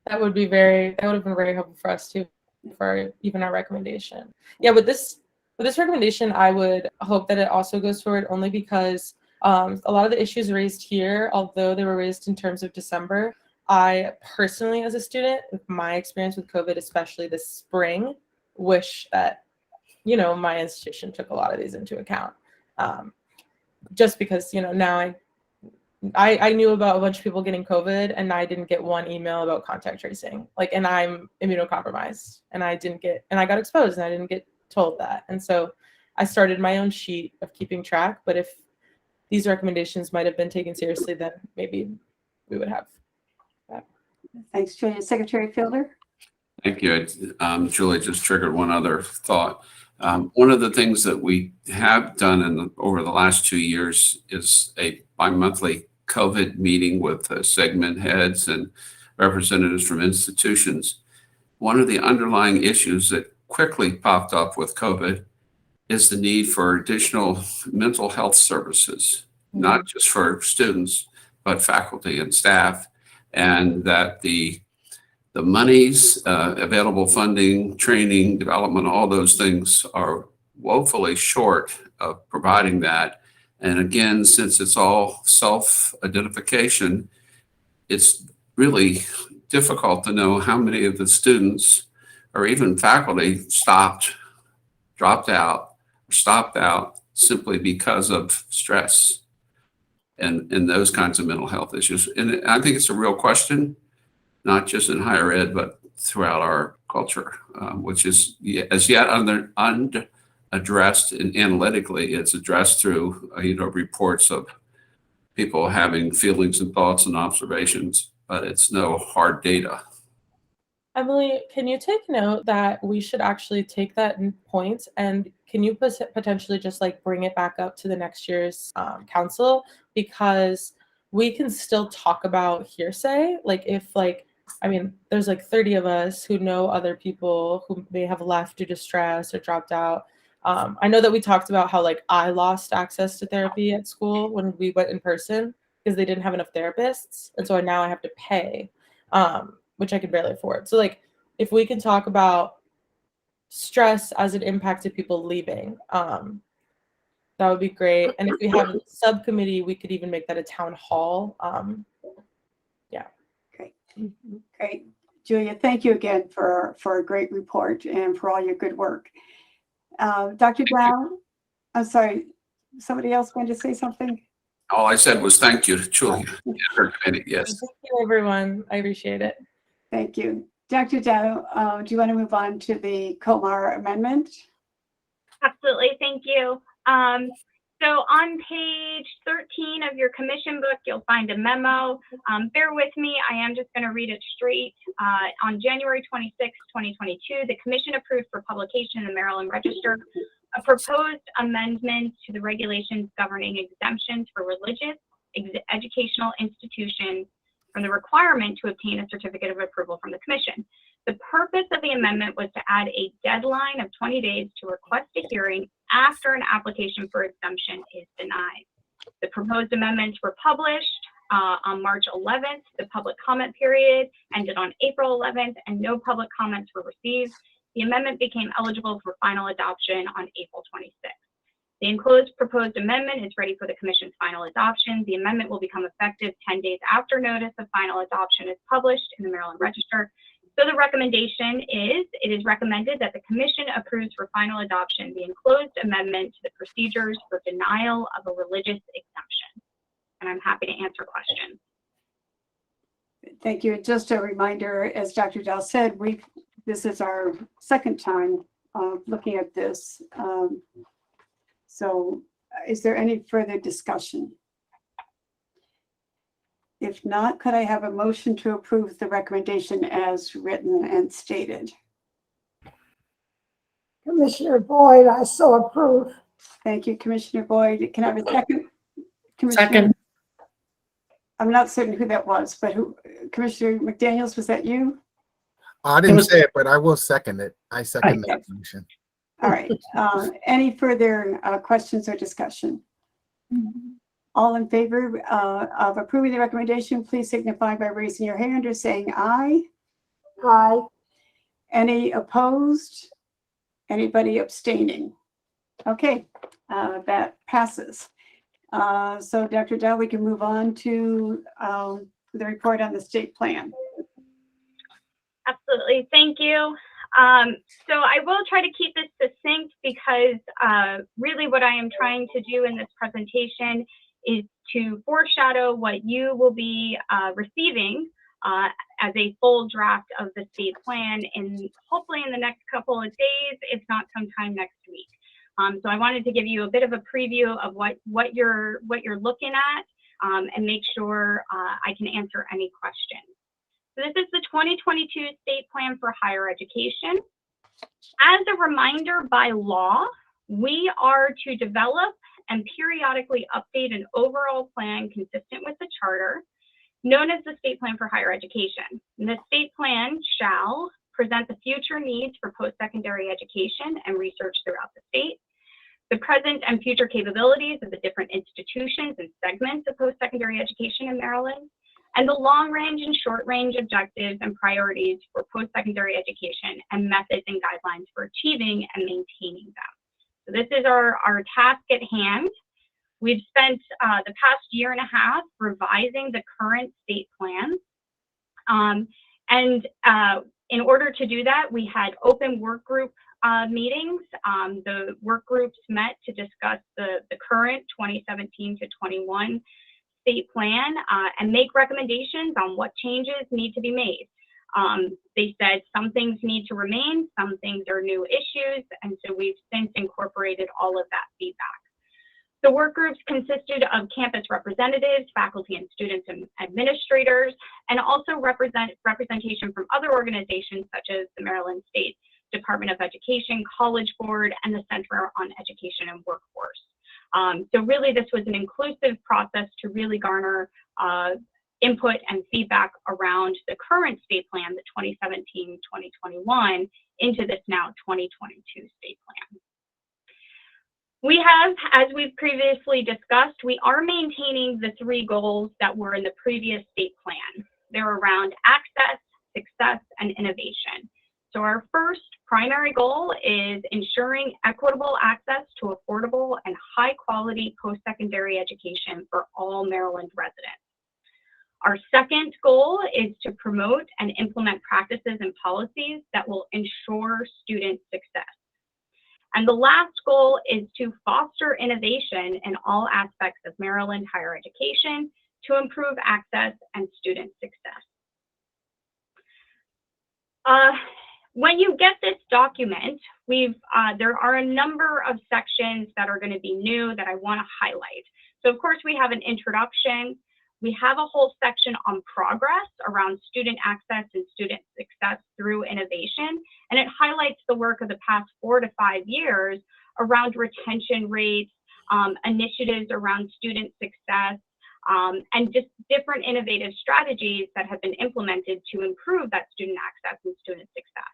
That would have been very helpful for us too, for even our recommendation. Yeah, with this recommendation, I would hope that it also goes forward only because a lot of the issues raised here, although they were raised in terms of December, I personally, as a student, with my experience with COVID, especially this spring, wish that, my institution took a lot of these into account. Just because, now I knew about a bunch of people getting COVID and I didn't get one email about contact tracing. And I'm immunocompromised and I got exposed and I didn't get told that. And so I started my own sheet of keeping track, but if these recommendations might have been taken seriously, then maybe we would have that. Thanks, Julia. Secretary Fielder? Thank you. Julie just triggered one other thought. One of the things that we have done over the last 2 years is a bi-monthly COVID meeting with segment heads and representatives from institutions. One of the underlying issues that quickly popped up with COVID is the need for additional mental health services, not just for students, but faculty and staff, and that the monies, available funding, training, development, all those things are woefully short of providing that. And again, since it's all self-identification, it's really difficult to know how many of the students or even faculty dropped out, or stopped out simply because of stress and those kinds of mental health issues. And I think it's a real question, not just in higher ed, but throughout our culture, which is as yet unaddressed and analytically. It's addressed through reports of people having feelings and thoughts and observations, but it's no hard data. Emily, can you take note that we should actually take that in point, and can you potentially just like bring it back up to the next year's council, because we can still talk about hearsay. Like if like, I mean, there's like 30 of us who know other people who may have left due to stress or dropped out. I know that we talked about how like I lost access to therapy at school when we went in person because they didn't have enough therapists, and so now I have to pay. Which I could barely afford. So like if we can talk about stress as it impacted people leaving, that would be great. And if we have a subcommittee, we could even make that a town hall. Yeah. Great. Great. Julia, thank you again for a great report and for all your good work. Dr. Brown, I'm sorry, somebody else going to say something? All I said was thank you to Julia and her committee. Yes. Thank you, everyone. I appreciate it. Thank you. Dr. Dow, do you want to move on to the Comar amendment? Absolutely, thank you. So on page 13 of your commission book, you'll find a memo. Bear with me, I am just going to read it straight. On January 26, 2022, the commission approved for publication in the Maryland Register a proposed amendment to the regulations governing exemptions for religious educational institutions from the requirement to obtain a certificate of approval from the commission. The purpose of the amendment was to add a deadline of 20 days to request a hearing after an application for exemption is denied. The proposed amendments were published on March 11th. The public comment period ended on April 11th, and no public comments were received. The amendment became eligible for final adoption on April 26th. The enclosed proposed amendment is ready for the commission's final adoption. The amendment will become effective 10 days after notice of final adoption is published in the Maryland Register. So the recommendation is, it is recommended that the commission approves for final adoption the enclosed amendment to the procedures for denial of a religious exemption. And I'm happy to answer questions. Thank you. Just a reminder, as Dr. Dow said, this is our second time looking at this. So is there any further discussion? If not, could I have a motion to approve the recommendation as written and stated? Commissioner Boyd, I so approve. Thank you, Commissioner Boyd. Can I have a second? Second. I'm not certain who that was, but who? Commissioner McDaniels, was that you? I didn't say it, but I will second it. I second Okay. that motion. All right. Any further questions or discussion? All in favor of approving the recommendation, please signify by raising your hand or saying aye. Aye. Any opposed? Anybody abstaining? Okay, that passes. So Dr. Dow, we can move on to the report on the state plan. Absolutely, thank you. So I will try to keep this succinct because really what I am trying to do in this presentation is to foreshadow what you will be receiving as a full draft of the state plan, and hopefully in the next couple of days, if not sometime next week. So I wanted to give you a bit of a preview of what you're looking at and make sure I can answer any questions. So this is the 2022 State Plan for Higher Education. As a reminder, by law, we are to develop and periodically update an overall plan consistent with the charter, known as the State Plan for Higher Education. And the state plan shall present the future needs for post-secondary education and research throughout the state, the present and future capabilities of the different institutions and segments of post-secondary education in Maryland, and the long-range and short-range objectives and priorities for post-secondary education and methods and guidelines for achieving and maintaining them. So this is our task at hand. We've spent the past year and a half revising the current state plan. In order to do that, we had open work group meetings. The work groups met to discuss the current 2017 to 21 state plan and make recommendations on what changes need to be made. They said some things need to remain, some things are new issues, and so we've since incorporated all of that feedback. The work groups consisted of campus representatives, faculty and students and administrators, and also representation from other organizations such as the Maryland State Department of Education, College Board, and the Center on Education and Workforce. So really this was an inclusive process to really garner input and feedback around the current state plan, the 2017-2021, into this now 2022 state plan. We have, as we've previously discussed, we are maintaining the 3 goals that were in the previous state plan. They're around access, success, and innovation. So our first primary goal is ensuring equitable access to affordable and high-quality post-secondary education for all Maryland residents. Our second goal is to promote and implement practices and policies that will ensure student success. And the last goal is to foster innovation in all aspects of Maryland higher education to improve access and student success. When you get this document, there are a number of sections that are going to be new that I want to highlight. So of course we have an introduction. We have a whole section on progress around student access and student success through innovation, and it highlights the work of the past 4 to 5 years around retention rates, initiatives around student success, and just different innovative strategies that have been implemented to improve that student access and student success.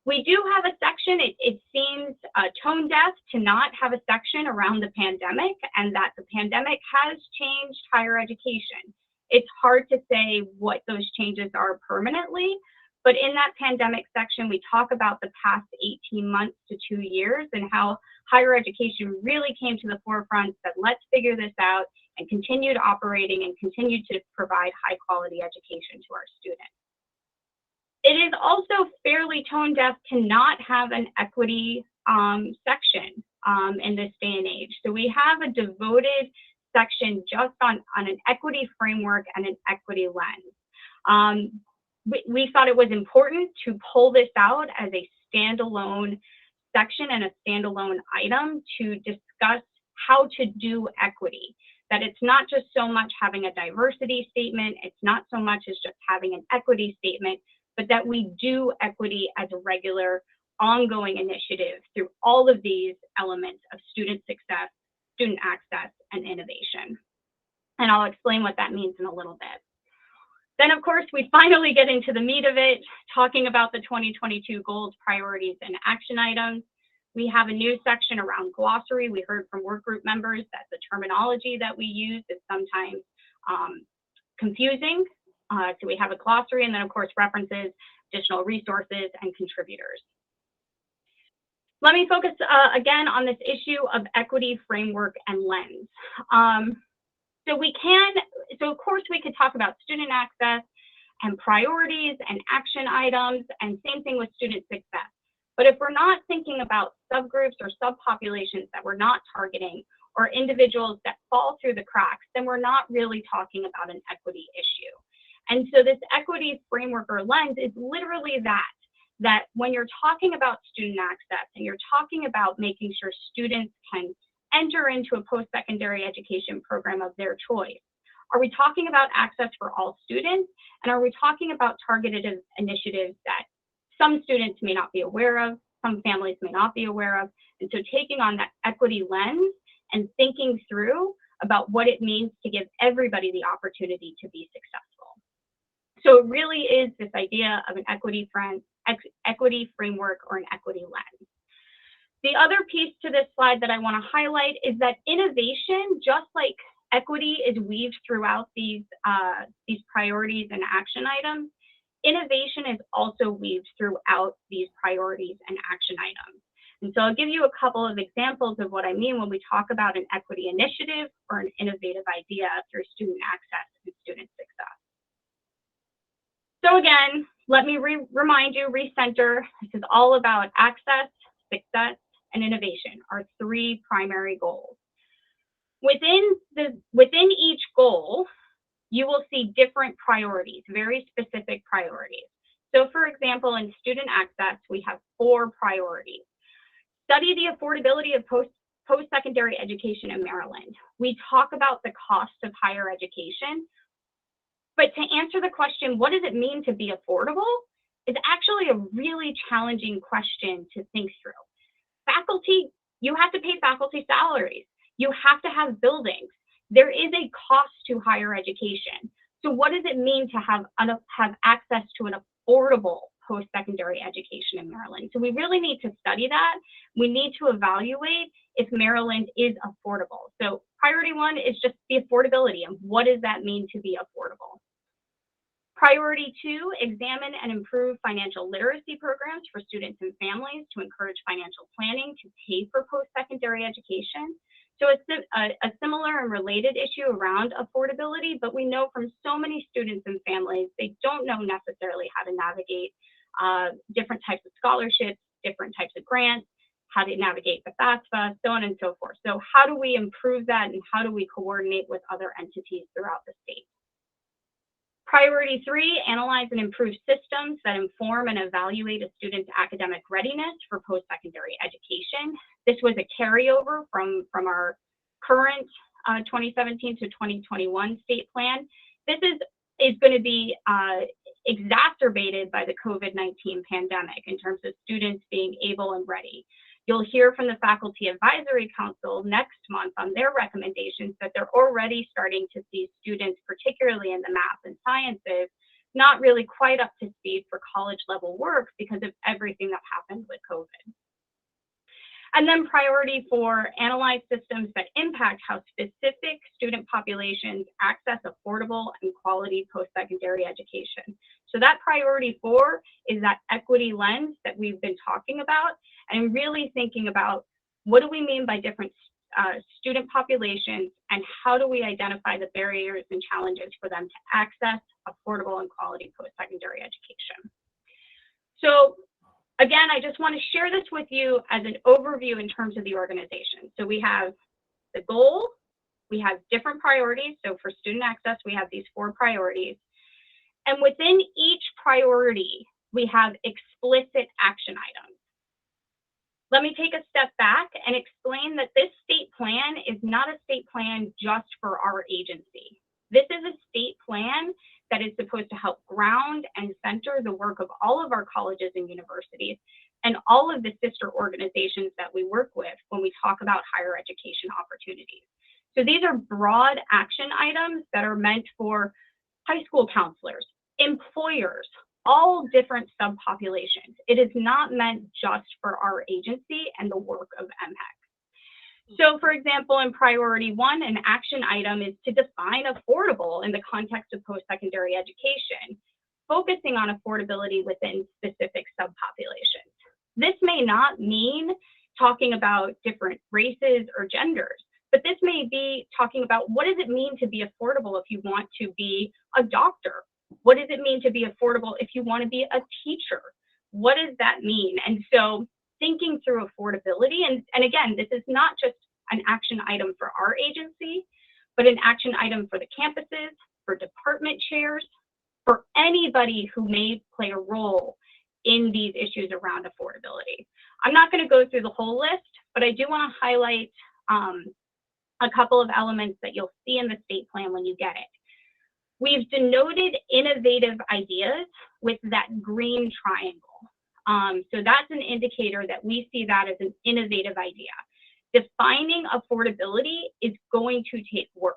We do have a section, it seems tone deaf to not have a section around the pandemic, and that the pandemic has changed higher education. It's hard to say what those changes are permanently, but in that pandemic section, we talk about the past 18 months to 2 years and how higher education really came to the forefront, that let's figure this out, and continued operating and continued to provide high quality education to our students. It is also fairly tone deaf to not have an equity section in this day and age. So we have a devoted section just on an equity framework and an equity lens. We thought it was important to pull this out as a standalone section and a standalone item to discuss how to do equity. That it's not just so much having a diversity statement, it's not so much as just having an equity statement, but that we do equity as a regular, ongoing initiative through all of these elements of student success, student access, and innovation. And I'll explain what that means in a little bit. Then, of course, we finally get into the meat of it, talking about the 2022 goals, priorities, and action items. We have a new section around glossary. We heard from work group members that the terminology that we use is sometimes confusing. So we have a glossary, and then of course references, additional resources, and contributors. Let me focus again on this issue of equity framework and lens. So of course we could talk about student access and priorities and action items, and same thing with student success. But if we're not thinking about subgroups or subpopulations that we're not targeting, or individuals that fall through the cracks, then we're not really talking about an equity issue. And so this equity framework or lens is literally that when you're talking about student access and you're talking about making sure students can enter into a post-secondary education program of their choice, are we talking about access for all students? And are we talking about targeted initiatives that some students may not be aware of, some families may not be aware of? And so taking on that equity lens and thinking through about what it means to give everybody the opportunity to be successful. So it really is this idea of an equity framework or an equity lens. The other piece to this slide that I want to highlight is that innovation, just like equity is weaved throughout these priorities and action items, innovation is also weaved throughout these priorities and action items. And so I'll give you a couple of examples of what I mean when we talk about an equity initiative or an innovative idea through student access and student success. So again, let me remind you, recenter, this is all about access, success, and innovation, our 3 primary goals. Within each goal, you will see different priorities, very specific priorities. So for example, in student access, we have 4 priorities. Study the affordability of post-secondary education in Maryland. We talk about the cost of higher education, but to answer the question, what does it mean to be affordable? It's actually a really challenging question to think through. Faculty, you have to pay faculty salaries. You have to have buildings. There is a cost to higher education. So what does it mean to have access to an affordable post-secondary education in Maryland? So we really need to study that. We need to evaluate if Maryland is affordable. So priority one is just the affordability, and what does that mean to be affordable? Priority two, examine and improve financial literacy programs for students and families to encourage financial planning to pay for post-secondary education. So it's a similar and related issue around affordability, but we know from so many students and families, they don't know necessarily how to navigate different types of scholarships, different types of grants, how to navigate the FAFSA, so on and so forth. So how do we improve that, and how do we coordinate with other entities throughout the state? Priority three, analyze and improve systems that inform and evaluate a student's academic readiness for post-secondary education. This was a carryover from our current 2017 to 2021 state plan. This is going to be exacerbated by the COVID-19 pandemic in terms of students being able and ready. You'll hear from the Faculty Advisory Council next month on their recommendations that they're already starting to see students, particularly in the math and sciences, not really quite up to speed for college level work because of everything that happened with COVID. And then priority four, analyze systems that impact how specific student populations access affordable and quality post-secondary education. So that priority four is that equity lens that we've been talking about, and really thinking about what do we mean by different student populations, and how do we identify the barriers and challenges for them to access affordable and quality post-secondary education. So again, I just want to share this with you as an overview in terms of the organization. So we have the goal, we have different priorities. So for student access, we have these 4 priorities. And within each priority, we have explicit action items. Let me take a step back and explain that this state plan is not a state plan just for our agency. This is a state plan that is supposed to help ground and center the work of all of our colleges and universities and all of the sister organizations that we work with when we talk about higher education opportunities. So these are broad action items that are meant for high school counselors, employers, all different subpopulations. It is not meant just for our agency and the work of MHEC. So for example, in priority 1, an action item is to define affordable in the context of post-secondary education, focusing on affordability within specific subpopulations. This may not mean talking about different races or genders, but this may be talking about what does it mean to be affordable if you want to be a doctor? What does it mean to be affordable if you want to be a teacher? What does that mean? And so thinking through affordability, and again, this is not just an action item for our agency, but an action item for the campuses, for department chairs, for anybody who may play a role in these issues around affordability. I'm not going to go through the whole list, but I do want to highlight a couple of elements that you'll see in the state plan when you get it. We've denoted innovative ideas with that green triangle. So that's an indicator that we see that as an innovative idea. Defining affordability is going to take work,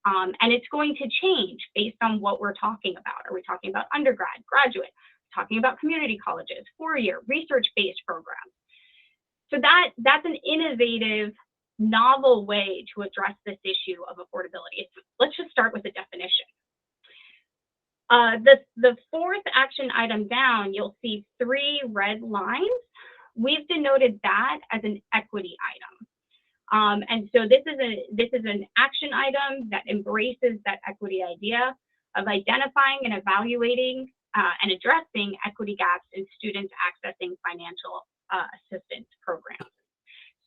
and it's going to change based on what we're talking about. Are we talking about undergrad, graduate, talking about community colleges, 4-year, research-based programs? So that's an innovative, novel way to address this issue of affordability. Let's just start with a definition. The 4th action item down, you'll see 3 red lines. We've denoted that as an equity item. And so this is an action item that embraces that equity idea of identifying and evaluating and addressing equity gaps in students accessing financial assistance programs.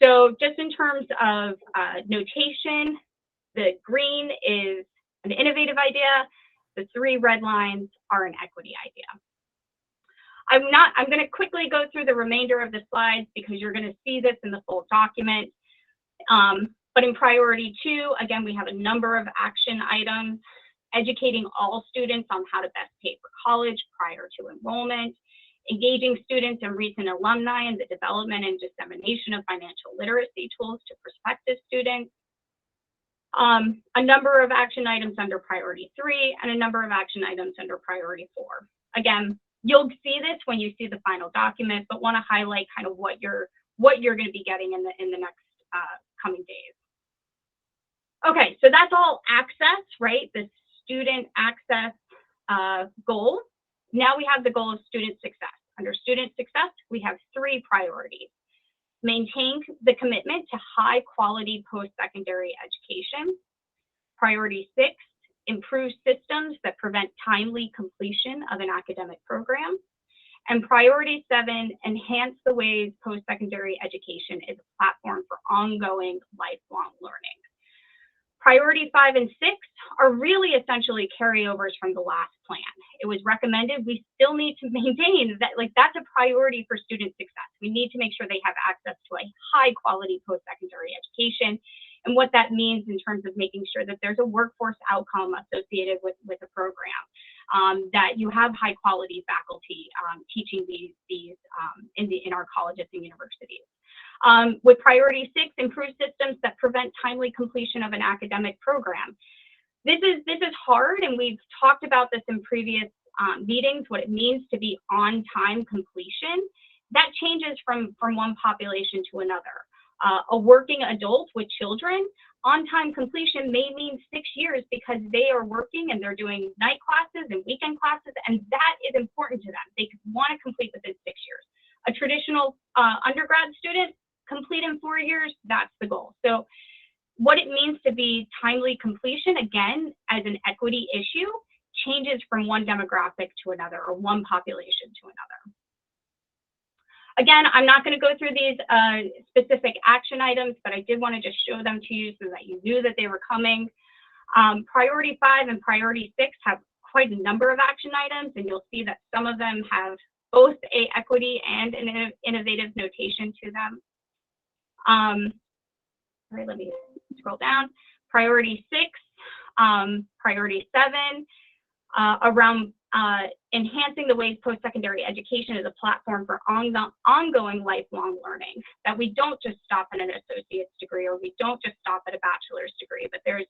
So just in terms of notation, the green is an innovative idea. The 3 red lines are an equity idea. I'm going to quickly go through the remainder of the slides because you're going to see this in the full document. But in priority 2, again, we have a number of action items: educating all students on how to best pay for college prior to enrollment, engaging students and recent alumni in the development and dissemination of financial literacy tools to prospective students, a number of action items under priority 3, and a number of action items under priority 4. Again, you'll see this when you see the final document, but want to highlight kind of what you're going to be getting in the next coming days. Okay, so that's all access, right? The student access goal. Now we have the goal of student success. Under student success, we have 3 priorities. Maintain the commitment to high quality post-secondary education. Priority 6, improve systems that prevent timely completion of an academic program. And priority 7, enhance the ways post-secondary education is a platform for ongoing lifelong learning. Priority 5 and 6 are really essentially carryovers from the last plan. It was recommended we still need to maintain that, like, that's a priority for student success. We need to make sure they have access to a high quality post-secondary education, and what that means in terms of making sure that there's a workforce outcome associated with a program, that you have high quality faculty teaching these in our colleges and universities. With priority 6, improve systems that prevent timely completion of an academic program. This is hard, and we've talked about this in previous meetings, what it means to be on-time completion. That changes from one population to another. A working adult with children, on-time completion may mean 6 years because they are working and they're doing night classes and weekend classes, and that is important to them. They want to complete within 6 years. A traditional undergrad student, complete in 4 years, that's the goal. So what it means to be timely completion, again, as an equity issue, changes from one demographic to another or one population to another. Again, I'm not going to go through these specific action items, but I did want to just show them to you so that you knew that they were coming. Priority 5 and priority 6 have quite a number of action items, and you'll see that some of them have both a equity and an innovative notation to them. All right, let me scroll down. Priority 6, priority 7, around enhancing the ways post-secondary education is a platform for ongoing lifelong learning, that we don't just stop at an associate's degree or we don't just stop at a bachelor's degree, but there's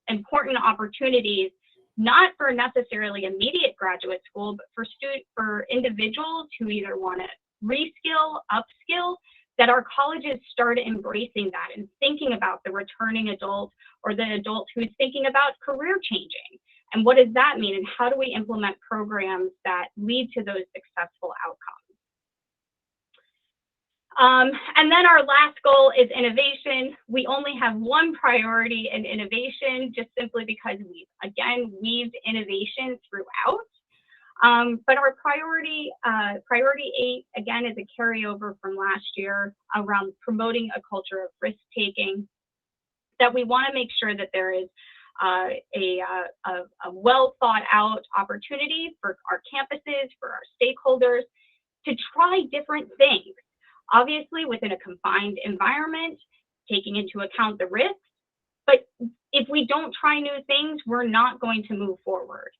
important opportunities, not for necessarily immediate graduate school, but for individuals who either want to reskill, upskill, that our colleges start embracing that and thinking about the returning adult or the adult who's thinking about career changing. And what does that mean? And how do we implement programs that lead to those successful outcomes? And then our last goal is innovation. We only have one priority in innovation, just simply because we've, again, weaved innovation throughout. But our priority 8, again, is a carryover from last year around promoting a culture of risk-taking, that we want to make sure that there is a well thought out opportunity for our campuses, for our stakeholders, to try different things, obviously within a confined environment, taking into account the risks. But if we don't try new things, we're not going to move forward.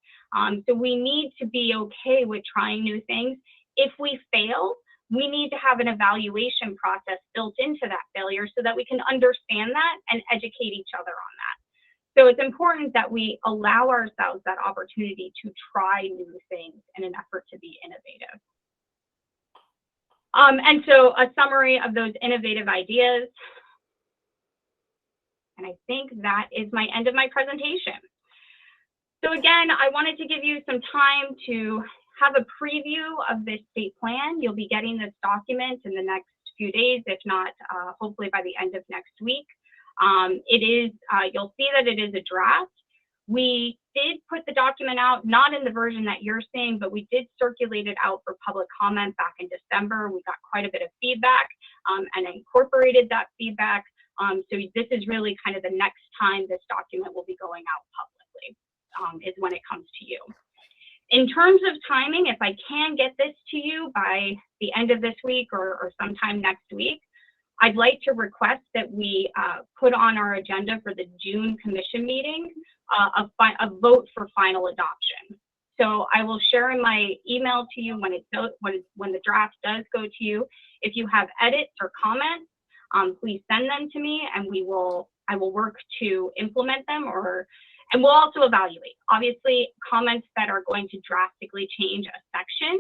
So we need to be okay with trying new things. If we fail, we need to have an evaluation process built into that failure so that we can understand that and educate each other on that. So it's important that we allow ourselves that opportunity to try new things in an effort to be innovative. And so a summary of those innovative ideas. And I think that is my end of my presentation. So again, I wanted to give you some time to have a preview of this state plan. You'll be getting this document in the next few days, if not hopefully by the end of next week. You'll see that it is a draft. We did put the document out, not in the version that you're seeing, but we did circulate it out for public comment back in December. We got quite a bit of feedback and incorporated that feedback. So this is really kind of the next time this document will be going out publicly, is when it comes to you. In terms of timing, if I can get this to you by the end of this week or sometime next week, I'd like to request that we put on our agenda for the June commission meeting a vote for final adoption. So I will share in my email to you when the draft does go to you. If you have edits or comments, please send them to me, and I will work to implement them, and we'll also evaluate. Obviously, comments that are going to drastically change a section,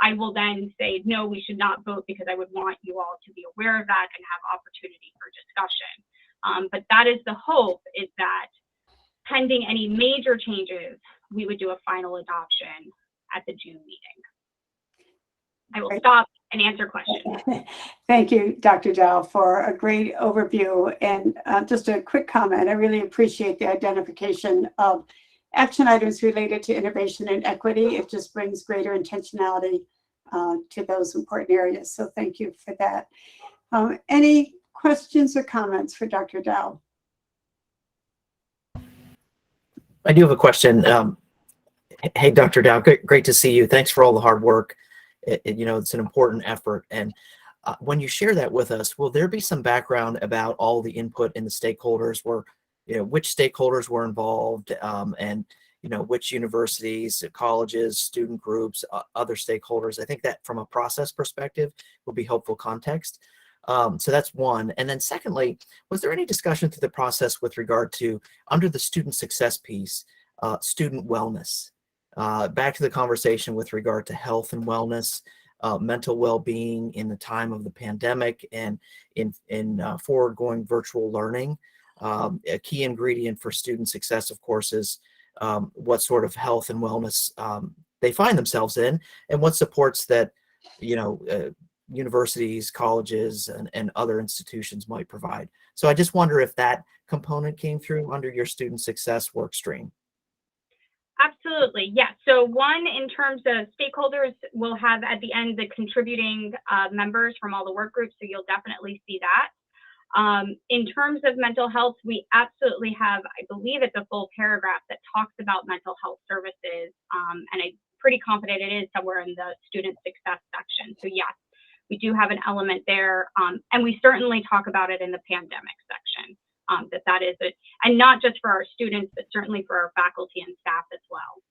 I will then say, no, we should not vote, because I would want you all to be aware of that and have opportunity for discussion. But that is the hope, is that pending any major changes, we would do a final adoption at the June meeting. I will stop and answer questions. Thank you, Dr. Dow, for a great overview. And just a quick comment, I really appreciate the identification of action items related to innovation and equity. It just brings greater intentionality to those important areas. So thank you for that. Any questions or comments for Dr. Dow? I do have a question. Hey, Dr. Dow, great to see you. Thanks for all the hard work. It's an important effort. And when you share that with us, will there be some background about all the input in the stakeholders, which stakeholders were involved, and which universities, colleges, student groups, other stakeholders? I think that from a process perspective will be helpful context. So that's one. And then secondly, was there any discussion through the process with regard to, under the student success piece, student wellness? Back to the conversation with regard to health and wellness, mental well-being in the time of the pandemic, and in forward-going virtual learning. A key ingredient for student success, of course, is what sort of health and wellness they find themselves in, and what supports that universities, colleges, and other institutions might provide. So I just wonder if that component came through under your student success work stream. Absolutely, yes. So one, in terms of stakeholders, we'll have at the end the contributing members from all the work groups, so you'll definitely see that. In terms of mental health, we absolutely have, I believe it's a full paragraph that talks about mental health services, and I'm pretty confident it is somewhere in the student success section. So yes, we do have an element there, and we certainly talk about it in the pandemic section. That is it, and not just for our students, but certainly for our faculty and staff as well.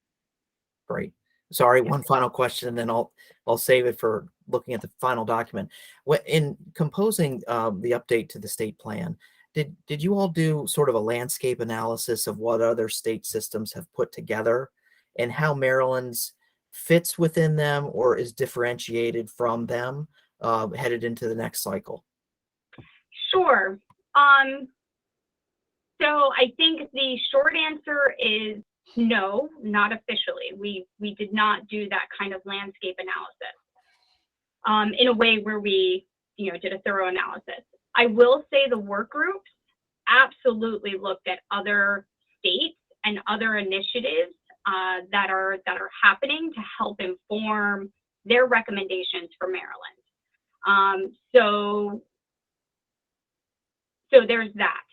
Great. Sorry, one final question, and then I'll save it for looking at the final document. In composing the update to the state plan, did you all do sort of a landscape analysis of what other state systems have put together, and how Maryland's fits within them or is differentiated from them headed into the next cycle? Sure. So I think the short answer is no, not officially. We did not do that kind of landscape analysis in a way where we did a thorough analysis. I will say the work groups absolutely looked at other states and other initiatives that are happening to help inform their recommendations for Maryland. So there's that.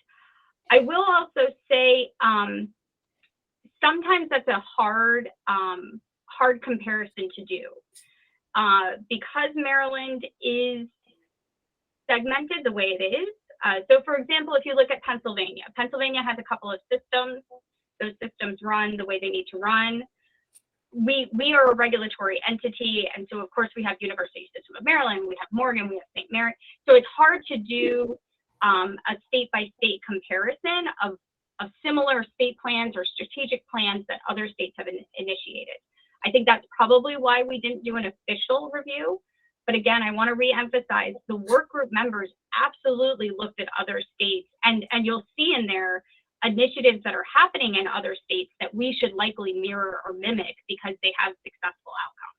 I will also say sometimes that's a hard comparison to do because Maryland is segmented the way it is. So for example, if you look at Pennsylvania has a couple of systems. Those systems run the way they need to run. We are a regulatory entity, and so of course we have University System of Maryland, we have Morgan, we have St. Mary. So it's hard to do a state-by-state comparison of similar state plans or strategic plans that other states have initiated. I think that's probably why we didn't do an official review. But again, I want to reemphasize the work group members absolutely looked at other states, and you'll see in there initiatives that are happening in other states that we should likely mirror or mimic because they have successful outcomes.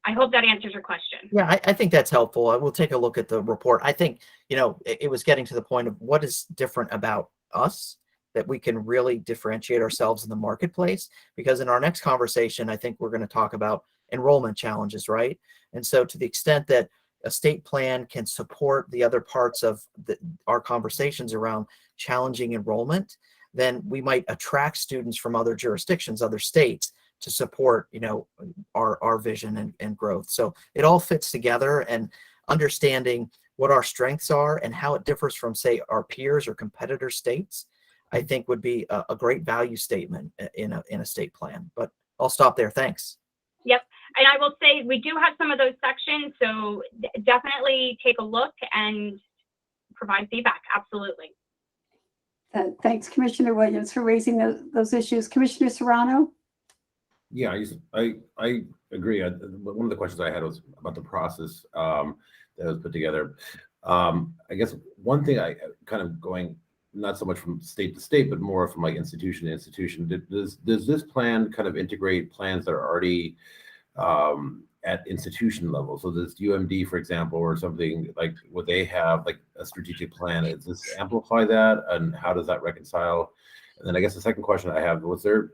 I hope that answers your question. Yeah, I think that's helpful. We'll take a look at the report. I think, it was getting to the point of what is different about us that we can really differentiate ourselves in the marketplace, because in our next conversation, I think we're going to talk about enrollment challenges, right? And so to the extent that a state plan can support the other parts of our conversations around challenging enrollment, then we might attract students from other jurisdictions, other states, to support our vision and growth. So it all fits together, and understanding what our strengths are and how it differs from, say, our peers or competitor states, I think would be a great value statement in a state plan. But I'll stop there. Thanks. Yep. And I will say we do have some of those sections, so definitely take a look and provide feedback. Absolutely. Thanks, Commissioner Williams, for raising those issues. Commissioner Serrano? Yeah, I agree. One of the questions I had was about the process that was put together. I guess one thing I kind of going not so much from state to state, but more from like institution to institution. Does this plan kind of integrate plans that are already at institution level? So does UMD, for example, or something like, would they have like a strategic plan? Does this amplify that, and how does that reconcile? And then I guess the second question I have was there,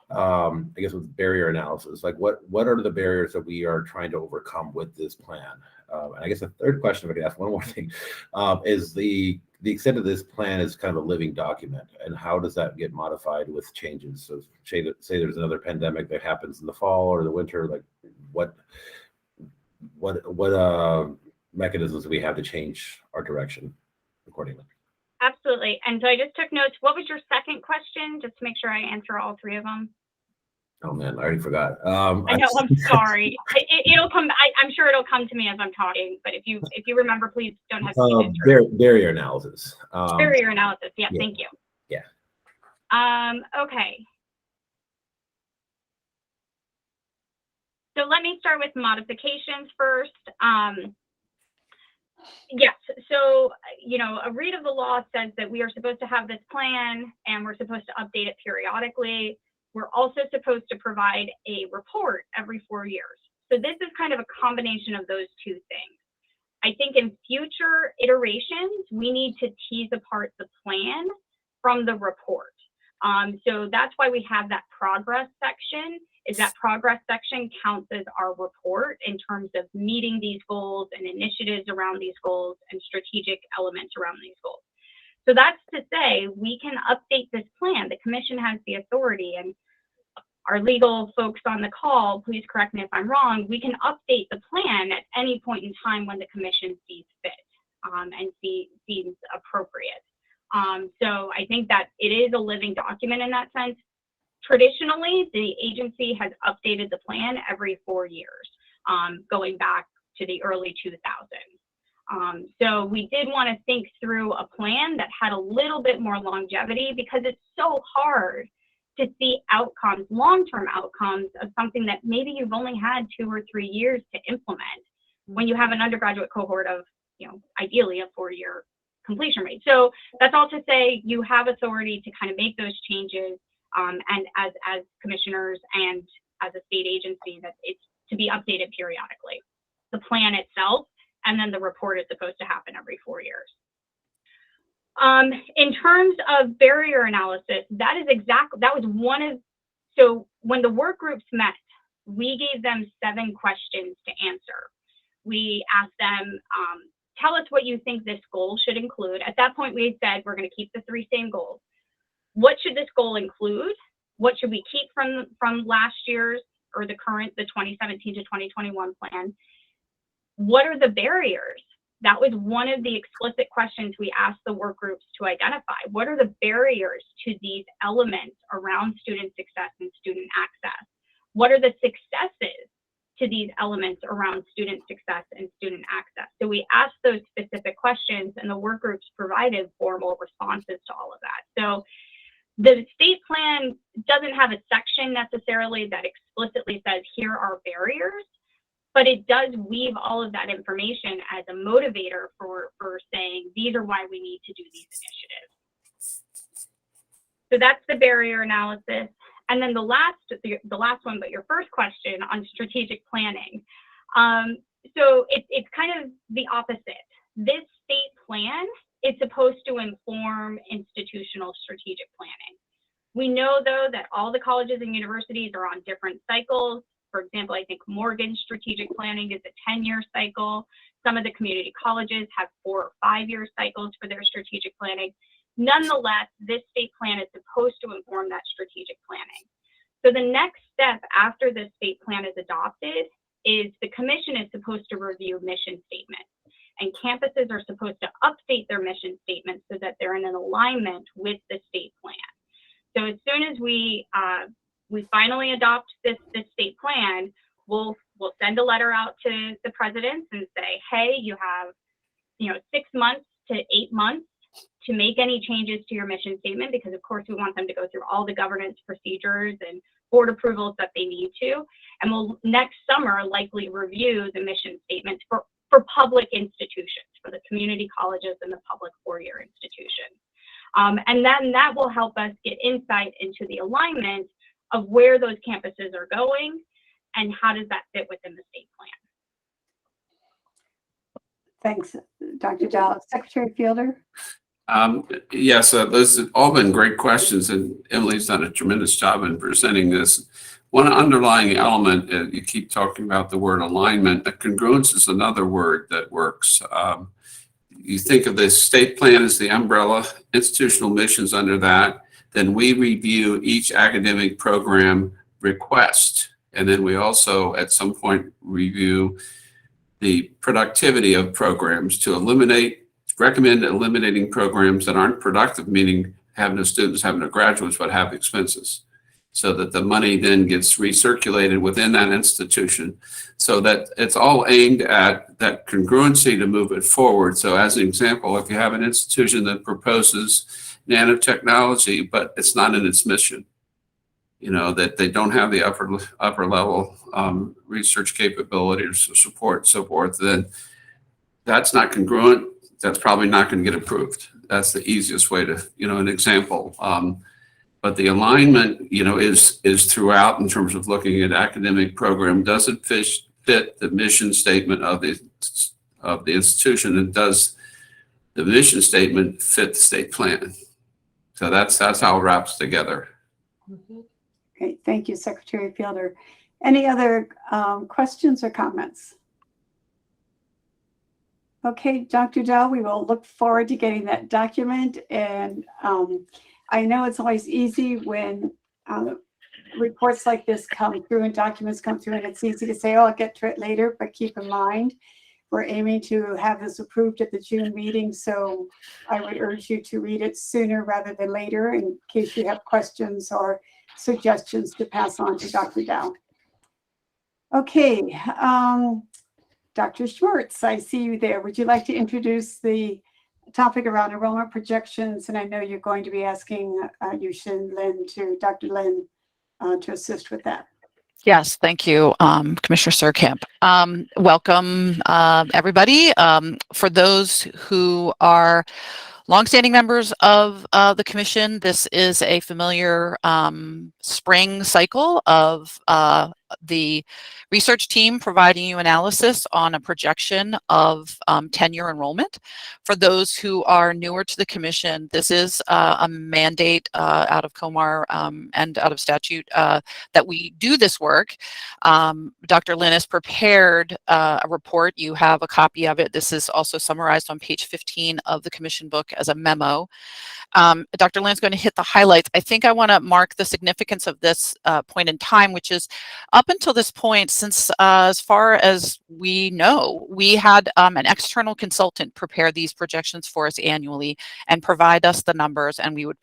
I guess with barrier analysis, like what are the barriers that we are trying to overcome with this plan? And I guess the third question, if I could ask one more thing, is the extent of this plan is kind of a living document, and how does that get modified with changes? So say there's another pandemic that happens in the fall or the winter, like what mechanisms do we have to change our direction accordingly? Absolutely. And so I just took notes. What was your second question? Just to make sure I answer all three of them. Oh man, I already forgot. I know, I'm sorry. It'll come. I'm sure it'll come to me as I'm talking. But if you remember, please don't hesitate. Barrier analysis. Barrier analysis. Yeah, yeah. thank you. Yeah. Okay. So let me start with modifications first. Yes. So, a read of the law says that we are supposed to have this plan and we're supposed to update it periodically. We're also supposed to provide a report every 4 years. So this is kind of a combination of those two things. I think in future iterations, we need to tease apart the plan from the report. So that's why we have that progress section, is that progress section counts as our report in terms of meeting these goals and initiatives around these goals and strategic elements around these goals. So that's to say, we can update this plan. The commission has the authority, and our legal folks on the call, please correct me if I'm wrong, we can update the plan at any point in time when the commission sees fit and seems appropriate. So I think that it is a living document in that sense. Traditionally, the agency has updated the plan every 4 years, going back to the early 2000s. So we did want to think through a plan that had a little bit more longevity, because it's so hard to see outcomes, long-term outcomes of something that maybe you've only had 2 or 3 years to implement when you have an undergraduate cohort of, ideally a 4-year completion rate. So that's all to say you have authority to kind of make those changes, and as commissioners and as a state agency, that it's to be updated periodically. The plan itself, and then the report is supposed to happen every 4 years. In terms of barrier analysis, so when the work groups met, we gave them 7 questions to answer. We asked them, tell us what you think this goal should include. At that point, we said we're going to keep the 3 same goals. What should this goal include? What should we keep from last year's or the 2017 to 2021 plan? What are the barriers? That was one of the explicit questions we asked the work groups to identify. What are the barriers to these elements around student success and student access? What are the successes to these elements around student success and student access? So we asked those specific questions, and the work groups provided formal responses to all of that. So the state plan doesn't have a section necessarily that explicitly says, here are barriers, but it does weave all of that information as a motivator for saying, these are why we need to do these initiatives. So that's the barrier analysis. And then the last one, but your first question on strategic planning. So it's kind of the opposite. This state plan is supposed to inform institutional strategic planning. We know, though, that all the colleges and universities are on different cycles. For example, I think Morgan's strategic planning is a 10-year cycle. Some of the community colleges have 4 or 5-year cycles for their strategic planning. Nonetheless, this state plan is supposed to inform that strategic planning. So the next step after this state plan is adopted is the commission is supposed to review mission statements, and campuses are supposed to update their mission statements so that they're in an alignment with the state plan. So as soon as we finally adopt this state plan, we'll send a letter out to the presidents and say, hey, you have 6 months to 8 months to make any changes to your mission statement, because of course we want them to go through all the governance procedures and board approvals that they need to. And we'll next summer likely review the mission statements for public institutions, for the community colleges and the public four-year institutions. And then that will help us get insight into the alignment of where those campuses are going and how does that fit within the state plan. Thanks, Dr. Dowell. Secretary Fielder? Yes, those have all been great questions, and Emily's done a tremendous job in presenting this. One underlying element, you keep talking about the word alignment. Congruence is another word that works. You think of the state plan as the umbrella, institutional missions under that, then we review each academic program request. And then we also, at some point, review the productivity of programs to recommend eliminating programs that aren't productive, meaning having no students, having no graduates, but have expenses, so that the money then gets recirculated within that institution, so that it's all aimed at that congruency to move it forward. So as an example, if you have an institution that proposes nanotechnology, but it's not in its mission, that they don't have the upper level research capabilities or support, so forth, then that's not congruent. That's probably not going to get approved. That's the easiest way to, an example. But the alignment, is throughout in terms of looking at academic program. Does it fit the mission statement of the institution, and does the mission statement fit the state plan? So that's how it wraps together. Great, thank you, Secretary Fielder. Any other questions or comments? Okay, Dr. Dell, we will look forward to getting that document. And I know it's always easy when reports like this come through and documents come through, and it's easy to say, oh, I'll get to it later, but keep in mind, we're aiming to have this approved at the June meeting. So I would urge you to read it sooner rather than later in case you have questions or suggestions to pass on to Dr. Dell. Okay. Dr. Schwartz, I see you there. Would you like to introduce the topic around enrollment projections? And I know you're going to be asking Dr. Lynn to assist with that. Yes, thank you, Commissioner Surkamp. Welcome, everybody. For those who are longstanding members of the commission, this is a familiar spring cycle of the research team providing you analysis on a projection of tenure enrollment. For those who are newer to the commission, this is a mandate out of COMAR and out of statute that we do this work. Dr. Lynn has prepared a report. You have a copy of it. This is also summarized on page 15 of the commission book as a memo. Dr. Lynn's going to hit the highlights. I think I want to mark the significance of this point in time, which is up until this point, since as far as we know, we had an external consultant prepare these projections for us annually and provide us the numbers, and we would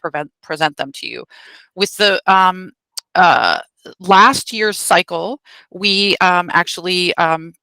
present them to you. With the last year's cycle, we actually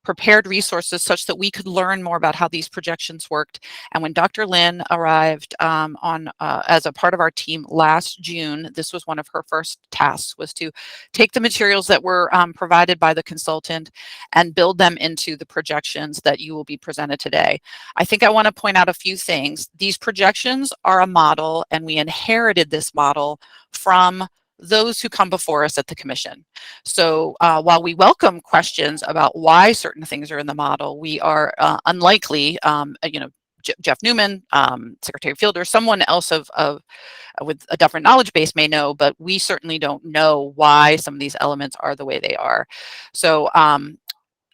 prepared resources such that we could learn more about how these projections worked. And when Dr. Lynn arrived as a part of our team last June, this was one of her first tasks, was to take the materials that were provided by the consultant and build them into the projections that you will be presented today. I think I want to point out a few things. These projections are a model, and we inherited this model from those who come before us at the commission. So while we welcome questions about why certain things are in the model, we are unlikely, Jeff Newman, Secretary Fielder, someone else with a different knowledge base may know, but we certainly don't know why some of these elements are the way they are. So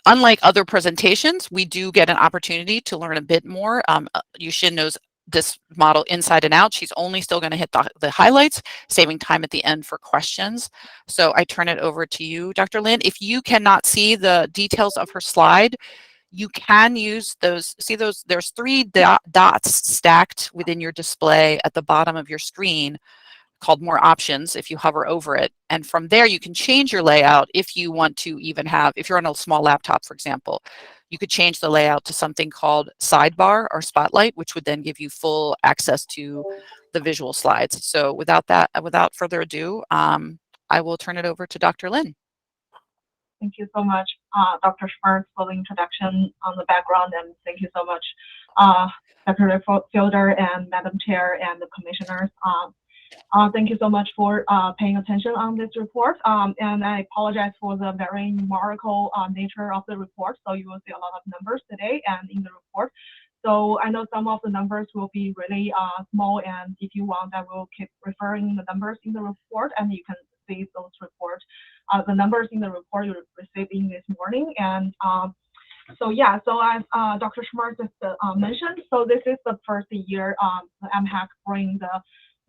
unlike other presentations, we do get an opportunity to learn a bit more. Yushin knows this model inside and out. She's only still going to hit the highlights, saving time at the end for questions. So I turn it over to you, Dr. Lin. If you cannot see the details of her slide, you can use those, see those, there's 3 dots stacked within your display at the bottom of your screen called More Options if you hover over it. And from there, you can change your layout if you want to even have, if you're on a small laptop, for example, you could change the layout to something called Sidebar or Spotlight, which would then give you full access to the visual slides. So without further ado, I will turn it over to Dr. Lin. Thank you so much, Dr. Schwartz, for the introduction on the background, and thank you so much, Dr. Fielder and Madam Chair and the commissioners. Thank you so much for paying attention on this report. And I apologize for the very numerical nature of the report. So you will see a lot of numbers today and in the report. So I know some of the numbers will be really small, and if you want, I will keep referring the numbers in the report, and you can see those reports, the numbers in the report you received in this morning. And so yeah, so as Dr. Schwartz just mentioned, so this is the first year MHAC bring the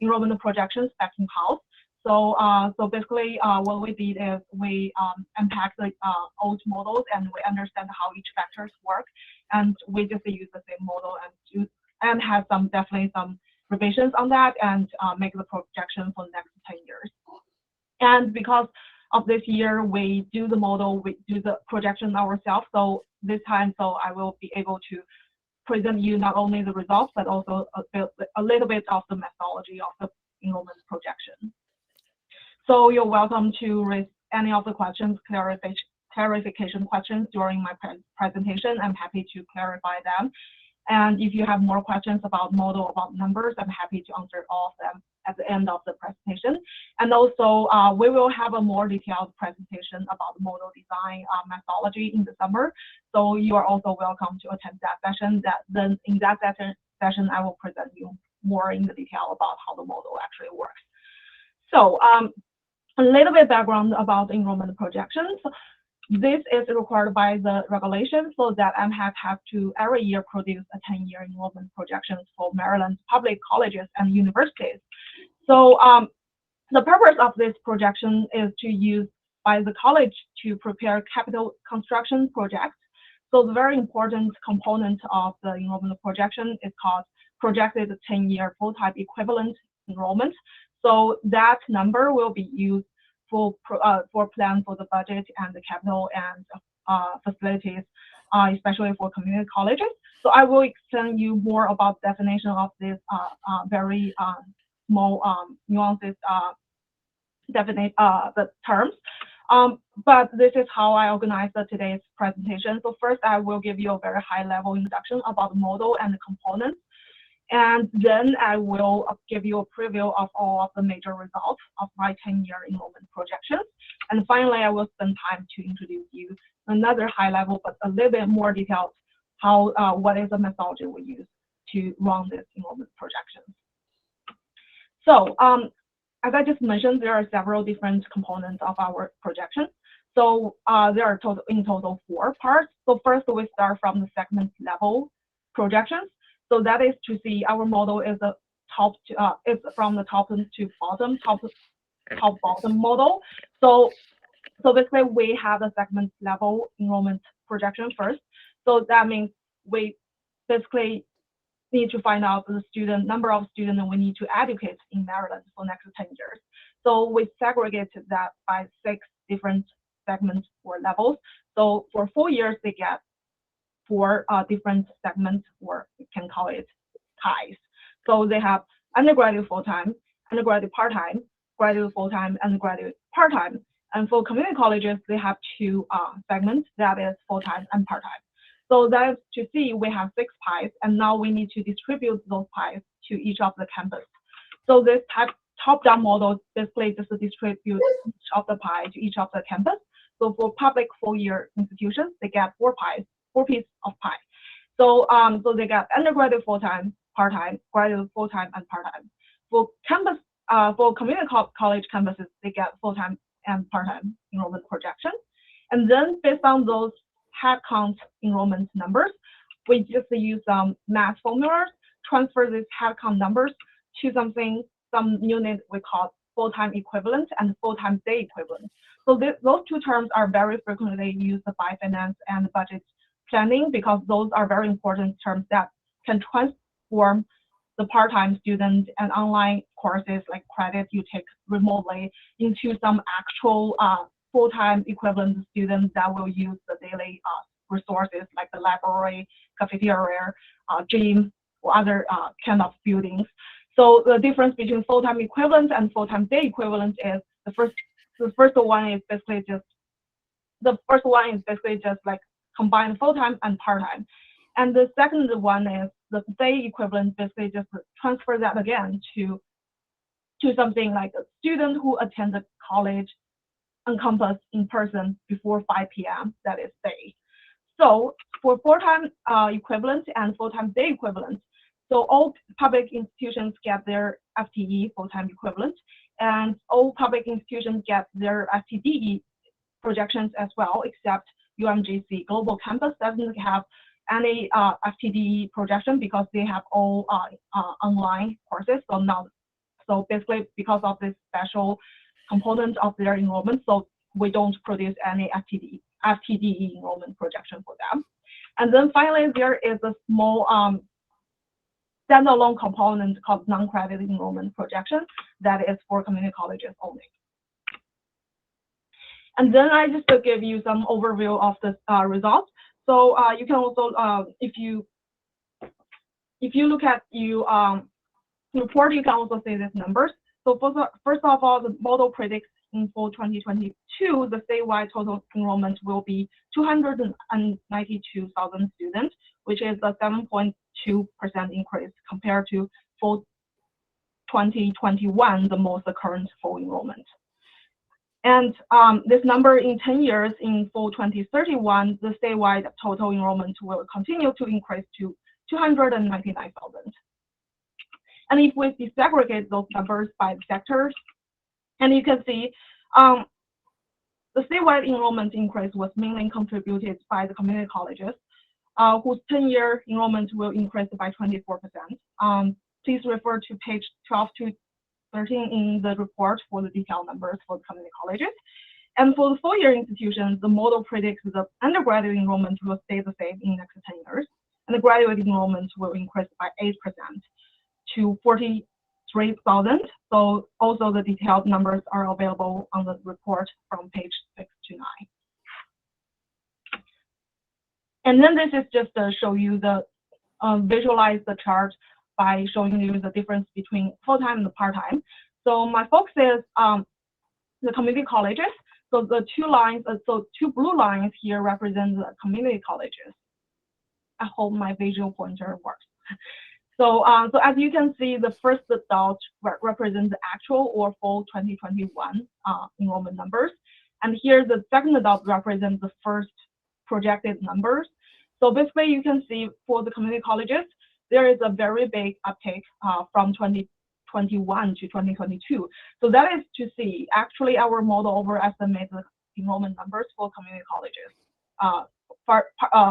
enrollment projections back in house. So so basically what we did is we unpacked the old models, and we understand how each factors work, and we just use the same model and have definitely some revisions on that, and make the projection for the next 10 years. And because of this year, we do the model, we do the projection ourselves. So this time, so I will be able to present you not only the results, but also a little bit of the methodology of the enrollment projection. So you're welcome to raise any of the questions, clarification questions during my presentation. I'm happy to clarify them. And if you have more questions about model, about numbers, I'm happy to answer all of them at the end of the presentation. And also, we will have a more detailed presentation about model design methodology in the summer. So you are also welcome to attend that session. Then in that session, I will present you more in the detail about how the model actually works. So a little bit background about enrollment projections. This is required by the regulations, so that MHAC have to every year produce a 10-year enrollment projections for Maryland's public colleges and universities. So the purpose of this projection is to use by the college to prepare capital construction projects. So the very important component of the enrollment projection is called projected 10-year full-time equivalent enrollment. So that number will be used for plan for the budget and the capital and facilities, especially for community colleges. So I will explain you more about definition of this very small nuances, the terms. But this is how I organized today's presentation. So first, I will give you a very high-level introduction about the model and the components. And then I will give you a preview of all of the major results of my 10-year enrollment projections. And finally, I will spend time to introduce you another high level, but a little bit more detailed, how what is the methodology we use to run this enrollment projections. So as I just mentioned, there are several different components of our projection. So there are in total 4 parts. So first, we start from the segment level projections. So that is to see our model is a it's from the top to bottom, top bottom model. So basically we have a segment level enrollment projection first. So that means we basically need to find out the number of students we need to educate in Maryland for next 10 years. So we segregated that by 6 different segments or levels. So for 4 years, they get 4 different segments, or we can call it ties. So they have undergraduate full-time, undergraduate part-time, graduate full-time, undergraduate part-time. And for community colleges, they have 2 segments, that is full-time and part-time. So that is to see we have 6 pies, and now we need to distribute those pies to each of the campus. So this top-down model basically just distribute each of the pie to each of the campus. So for public 4-year institutions, they get 4 pies. 4 pieces of pie. So so they got undergraduate full-time, part-time, graduate full-time, and part-time. For campus, for community college campuses, they get full-time and part-time enrollment projection. And then based on those head count enrollment numbers, we just use some math formulas transfer these headcount numbers to some unit we call full-time equivalent and full-time day equivalent. So those two terms are very frequently used by finance and budget planning because those are very important terms that can transform the part-time student and online courses like credit you take remotely into some actual full-time equivalent students that will use the daily resources like the library, cafeteria, gym, or other kind of buildings. So the difference between full-time equivalent and full-time day equivalent is the first one is basically just like combine full-time and part-time. And the second one is the day equivalent, basically just transfer that again to something like a student who attended college on campus in person before 5 p.m., that is day. So for full-time equivalent and full-time day equivalent, so all public institutions get their FTE full-time equivalent, and all public institutions get their FTDE projections as well, except UMGC Global Campus doesn't have any FTDE projection because they have all online courses. So basically, because of this special component of their enrollment, so we don't produce any FTDE enrollment projection for them. And then finally, there is a small standalone component called non-credit enrollment projection that is for community colleges only. And then I just give you some overview of the results. So you can also, if you look at your report, you can also see these numbers. So first of all, the model predicts in fall 2022, the statewide total enrollment will be 292,000 students, which is a 7.2% increase compared to fall 2021, the most current fall enrollment. And this number in 10 years, in fall 2031, the statewide total enrollment will continue to increase to 299,000. And if we disaggregate those numbers by sectors, and you can see the statewide enrollment increase was mainly contributed by the community colleges, whose 10-year enrollment will increase by 24%. Please refer to page 12 to 13 in the report for the detailed numbers for the community colleges. And for the four-year institutions, the model predicts the undergraduate enrollment will stay the same in the next 10 years, and the graduate enrollment will increase by 8% to 43,000. So also the detailed numbers are available on the report from page 6 to 9. And then this is just to show you the visualize the chart by showing you the difference between full-time and the part-time. So my focus is the community colleges. So the two lines, so two blue lines here represent the community colleges. I hope my visual pointer works. So, so as you can see, the first dot represents the actual or fall 2021 enrollment numbers. And here the second dot represents the first projected numbers. So basically you can see for the community colleges, there is a very big uptake from 2021 to 2022. So that is to see, actually our model overestimates the enrollment numbers for community colleges,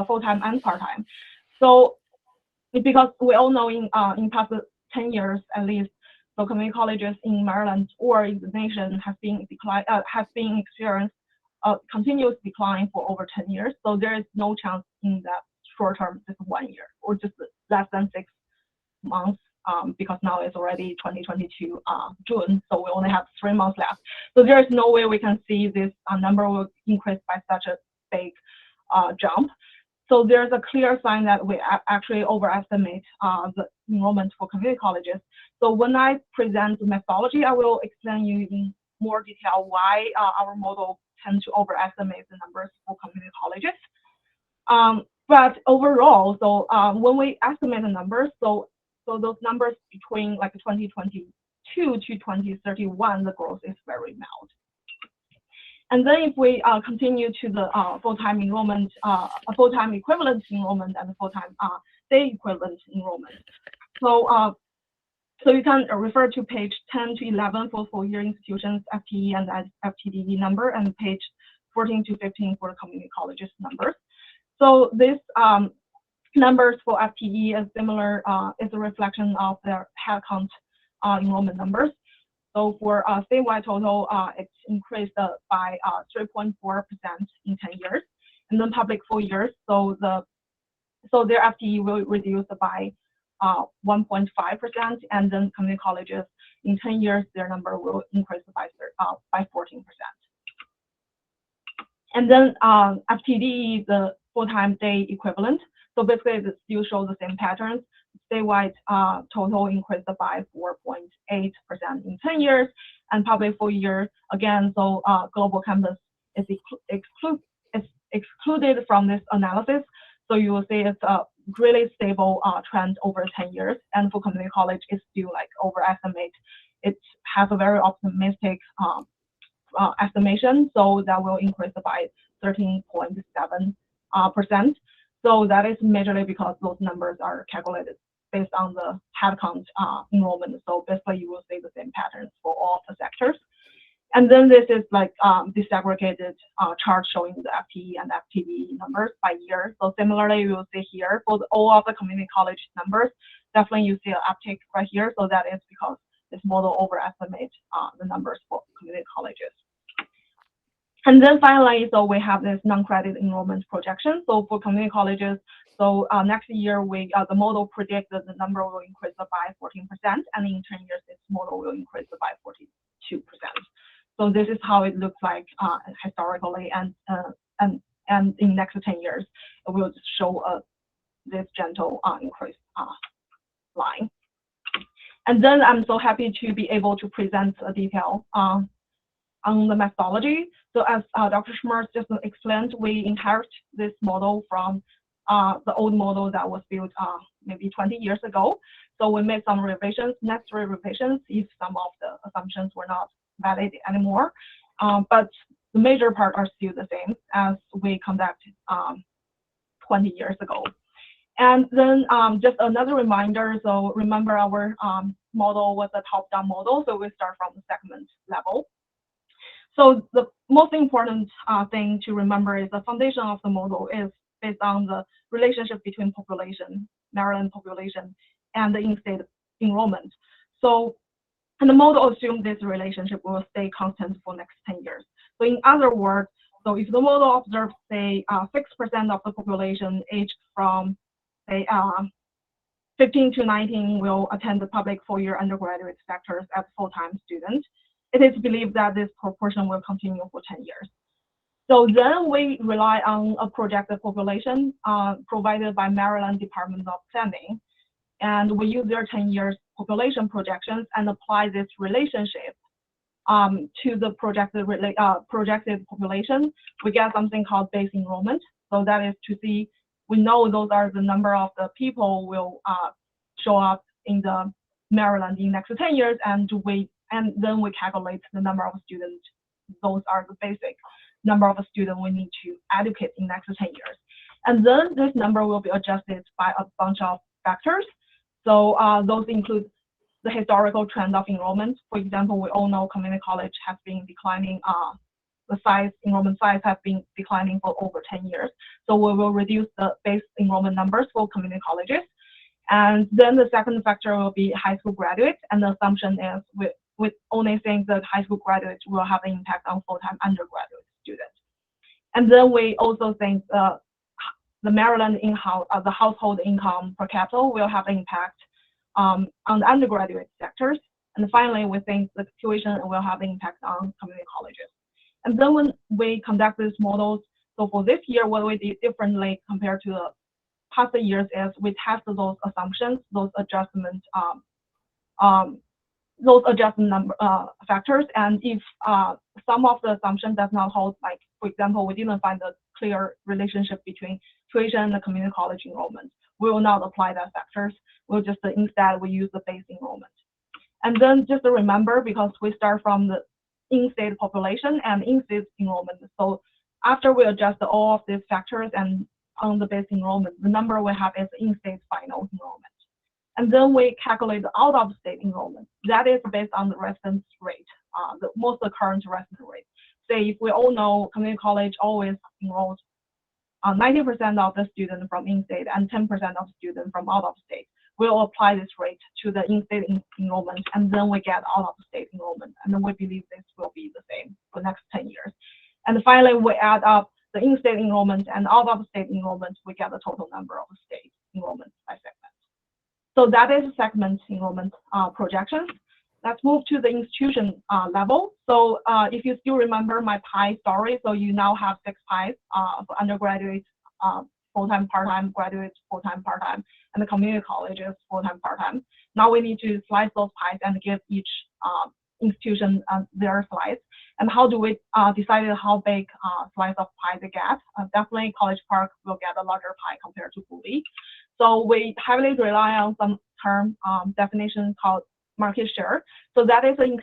full-time and part-time. So because we all know in past 10 years at least, so community colleges in Maryland or in the nation have been experienced continuous decline for over 10 years. So there is no chance in that short term, just 1 year or just less than 6 months, because now it's already 2022 June, so we only have 3 months left. So there is no way we can see this number will increase by such a big jump. So there's a clear sign that we actually overestimate the enrollment for community colleges. So when I present the methodology, I will explain you in more detail why our model tends to overestimate the numbers for community colleges. But overall, so when we estimate the numbers, so those numbers between like 2022 to 2031, the growth is very mild. And then if we continue to the full-time enrollment, full-time equivalent enrollment and full-time day equivalent enrollment. So so you can refer to page 10 to 11 for four-year institutions FTE and FTDE number, and page 14 to 15 for the community colleges numbers. So this numbers for FTE is similar, is a reflection of their headcount enrollment numbers. So for statewide total, it's increased by 3.4% in 10 years, and then public 4 years. So their FTE will reduce by 1.5%, and then community colleges in 10 years their number will increase by 14%. And then FTD, the full-time day equivalent. So basically, it still shows the same patterns. Statewide total increased by 4.8% in 10 years, and public 4 years again. So global campus is excluded from this analysis. So you will see it's a really stable trend over 10 years. And for community college, it's still like overestimate. It has a very optimistic estimation, so that will increase by 13.7%. So that is majorly because those numbers are calculated based on the headcount enrollment. So basically, you will see the same patterns for all the sectors. And then this is like disaggregated chart showing the FTE and FTD numbers by year. So similarly, you will see here for all of the community college numbers, definitely you see an uptick right here. So that is because this model overestimates the numbers for community colleges. And then finally, so we have this non-credit enrollment projection. So for community colleges, so next year the model predicts that the number will increase by 14%, and in 10 years this model will increase by 42%. So this is how it looks like historically, and in next 10 years it will show this gentle increase line. And then I'm so happy to be able to present a detail on the methodology. So as Dr. Schmerz just explained, we inherit this model from the old model that was built maybe 20 years ago. So we made some revisions, necessary revisions, if some of the assumptions were not valid anymore. But the major part are still the same as we conducted 20 years ago. And then just another reminder, so remember our model was a top-down model, so we start from the segment level. So the most important thing to remember is the foundation of the model is based on the relationship between population, Maryland population, and the in-state enrollment. So, and the model assumes this relationship will stay constant for next 10 years. So in other words, so if the model observes, say, 6% of the population aged from, say, 15 to 19 will attend the public 4-year undergraduate sectors as full-time students, it is believed that this proportion will continue for 10 years. So then we rely on a projected population provided by Maryland Department of Planning. And we use their 10 years population projections and apply this relationship to the projected population. We get something called base enrollment. So that is to see, we know those are the number of the people will show up in the Maryland in next 10 years, and then we calculate the number of students. Those are the basic number of students we need to educate in next 10 years. And then this number will be adjusted by a bunch of factors. So those include the historical trend of enrollment. For example, we all know community college has been declining, enrollment size has been declining for over 10 years. So we will reduce the base enrollment numbers for community colleges. And then the second factor will be high school graduates. And the assumption is we only think that high school graduates will have an impact on full-time undergraduate students. And then we also think the Maryland the household income per capita will have an impact on the undergraduate sectors. And finally, we think the tuition will have an impact on community colleges. And then when we conduct these models, so for this year, what we did differently compared to the past years is we tested those assumptions, those adjustment factors, and if some of the assumptions does not hold, like for example, we didn't find a clear relationship between tuition and the community college enrollment, we will not apply that factors. We'll just instead we use the base enrollment. And then just to remember, because we start from the in-state population and in-state enrollment, so after we adjust all of these factors and on the base enrollment, the number we have is in-state final enrollment. And then we calculate the out-of-state enrollment. That is based on the residence rate, the most current residence rate. Say if we all know community college always enrolls 90% of the students from in-state and 10% of students from out of state. We'll apply this rate to the in-state enrollment, and then we get out of state enrollment. And then we believe this will be the same for the next 10 years. And finally, we add up the in-state enrollment and out of state enrollment, we get the total number of state enrollments by segment. So that is segment enrollment projections. Let's move to the institution level. So if you still remember my pie story, so you now have 6 pies for undergraduate, full-time, part-time, graduate, full-time, part-time, and the community colleges, full-time, part-time. Now we need to slice those pies and give each institution their slice. And how do we decide how big slice of pie they get? Definitely College Park will get a larger pie compared to Bowie. So we heavily rely on some term definition called market share. So that is an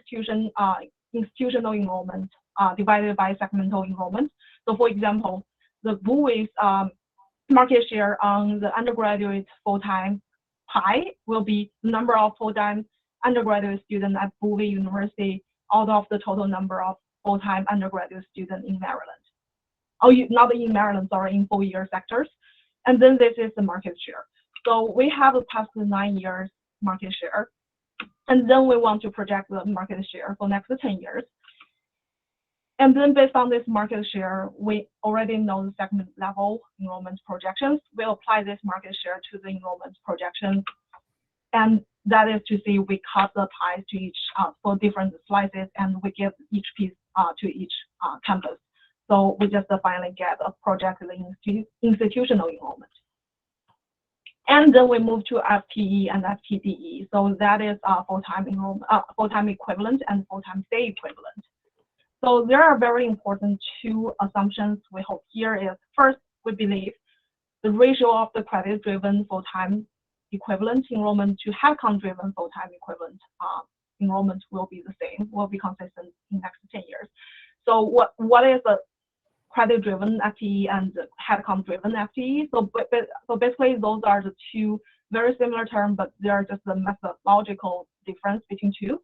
institutional enrollment divided by segmental enrollment. So for example, the Bowie's market share on the undergraduate full-time pie will be the number of full-time undergraduate students at Bowie University out of the total number of full-time undergraduate students in Maryland. Oh, not in Maryland, sorry, in 4-year sectors. And then this is the market share. So we have the past 9 years market share. And then we want to project the market share for next 10 years. And then based on this market share, we already know the segment level enrollment projections. We'll apply this market share to the enrollment projection. And that is to see we cut the pies to each for different slices, and we give each piece to each campus. So we just finally get a projected institutional enrollment. And then we move to FTE and FTDE. So that is full-time enrollment, full-time equivalent and full-time stay equivalent. So there are very important 2 assumptions we hope here is, first, we believe the ratio of the credit-driven full-time equivalent enrollment to headcount-driven full-time equivalent enrollment will be the same, will be consistent in next 10 years. So what is the credit-driven FTE and headcount-driven FTE? So basically, those are the 2 very similar terms, but they are just the methodological difference between 2.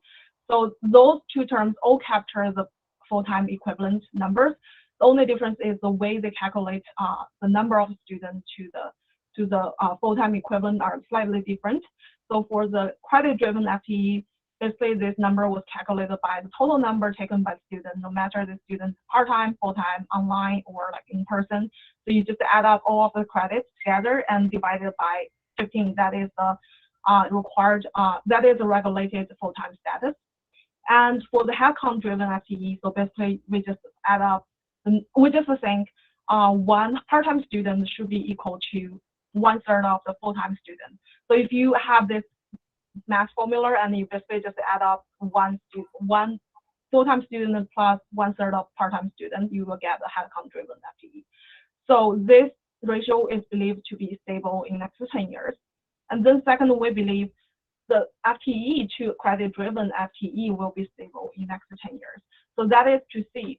So those 2 terms all capture the full-time equivalent numbers. The only difference is the way they calculate the number of students to the full-time equivalent are slightly different. So for the credit-driven FTE, basically this number was calculated by the total number taken by student, no matter the student part-time, full-time, online, or like in person. So you just add up all of the credits together and divide it by 15. That is the required, that is a regulated full-time status. And for the headcount-driven FTE, so basically we just add up, we just think one part-time student should be equal to 1/3 of the full-time student. So if you have this math formula and you basically just add up one full-time student plus 1/3 of part-time student, you will get a headcount-driven FTE. So this ratio is believed to be stable in next 10 years. And then second, we believe the FTE to credit-driven FTE will be stable in next 10 years. So that is to see.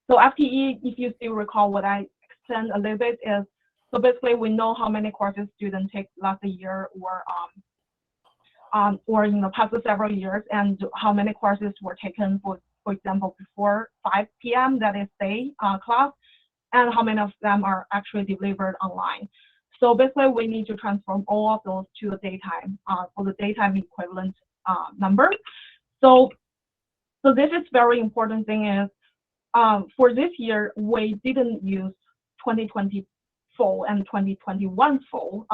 So FTE, if you still recall what I explained a little bit, is so basically we know how many courses students take last year or in the past several years, and how many courses were taken, for example, before 5 p.m., that is day class, and how many of them are actually delivered online. So basically, we need to transform all of those to the daytime for the daytime equivalent number. So this is very important thing is for this year, we didn't use 2020 full and 2021 full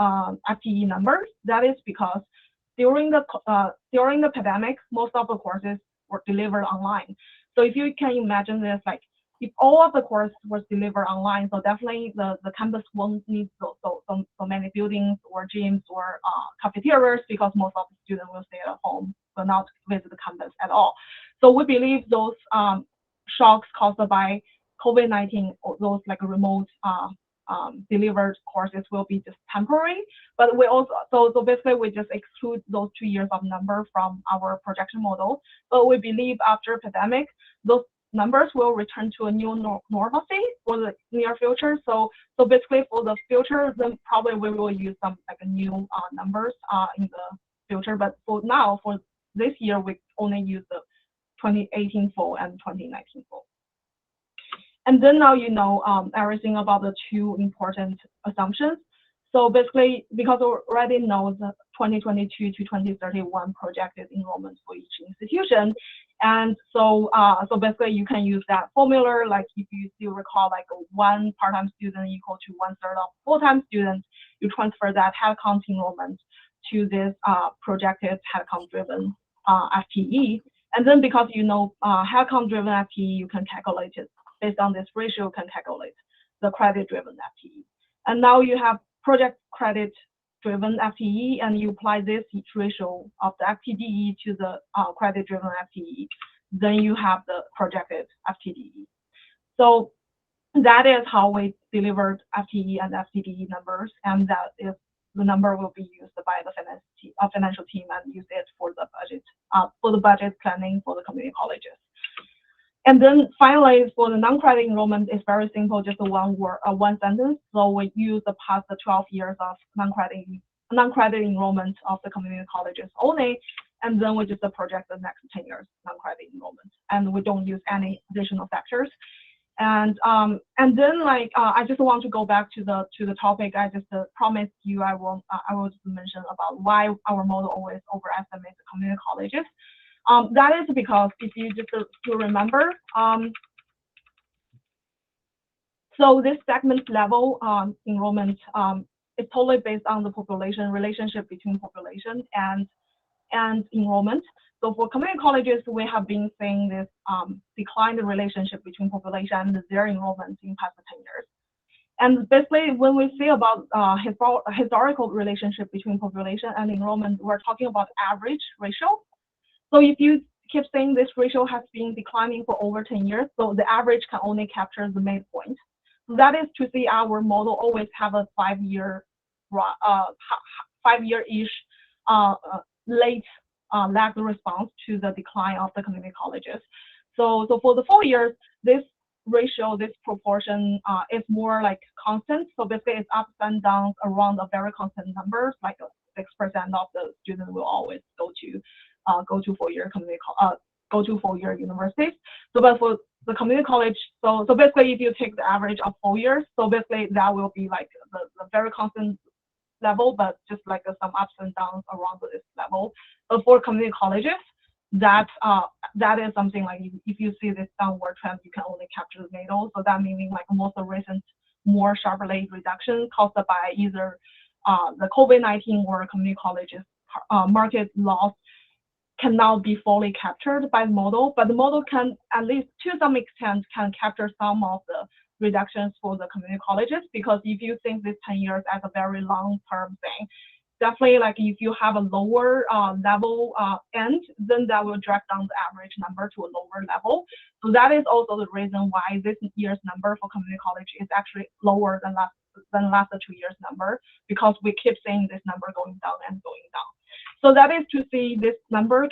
FTE numbers. That is because during the pandemic, most of the courses were delivered online. So if you can imagine this, like if all of the course was delivered online, so definitely the campus won't need so many buildings or gyms or cafeterias, because most of the students will stay at home, will not visit the campus at all. So we believe those shocks caused by COVID-19, or those like remote delivered courses will be just temporary. But we also, so basically we just exclude those 2 years of number from our projection model. But we believe after pandemic, those numbers will return to a new normalcy for the near future. So basically for the future, then probably we will use some like new numbers in the future. But for now, for this year, we only use the 2018 full and 2019 full. And then now you know everything about the two important assumptions. So basically, because we already know the 2022 to 2031 projected enrollment for each institution, and so basically you can use that formula. Like if you still recall, like one part-time student equal to 1/3 of full-time students, you transfer that headcount enrollment to this projected headcount-driven FTE. And then because you know headcount-driven FTE, you can calculate it based on this ratio. You can calculate the credit-driven FTE. And now you have project credit-driven FTE, and you apply this ratio of the FTDE to the credit-driven FTE. Then you have the projected FTDE. So that is how we delivered FTE and FTDE numbers, and that is the number will be used by the financial team and use it for the budget planning for the community colleges. And then finally, for the non-credit enrollment, it's very simple, just one sentence. So we use the past 12 years of non-credit enrollment of the community colleges only, and then we just project the next 10 years non-credit enrollment, and we don't use any additional factors. And then I just want to go back to the topic. I just promised you I will just mention about why our model always overestimates the community colleges. That is because if you just to remember, so this segment level enrollment is totally based on the population relationship between population and enrollment. So for community colleges, we have been seeing this declined relationship between population and their enrollment in past 10 years. And basically, when we say about historical relationship between population and enrollment, we're talking about average ratio. So if you keep saying this ratio has been declining for over 10 years, so the average can only capture the midpoint. So that is to see our model always have a 5-year-ish late lag response to the decline of the community colleges. So for the 4 years, this ratio, this proportion is more like constant. So basically, it's ups and downs around a very constant numbers, like 6% of the students will always go to 4-year community go to 4-year universities. So but for the community college, so basically if you take the average of 4 years, so basically that will be like the very constant level, but just like some ups and downs around this level. But for community colleges, that is something like if you see this downward trend, you can only capture the middle. So that meaning like most of recent more sharp rate reduction caused by either the COVID-19 or community colleges market loss cannot be fully captured by the model, but the model can, at least to some extent, can capture some of the reductions for the community colleges, because if you think this 10 years as a very long-term thing, definitely like if you have a lower level end, then that will drag down the average number to a lower level. So that is also the reason why this year's number for community college is actually lower than last 2 years number, because we keep seeing this number going down and going down. So that is to see this number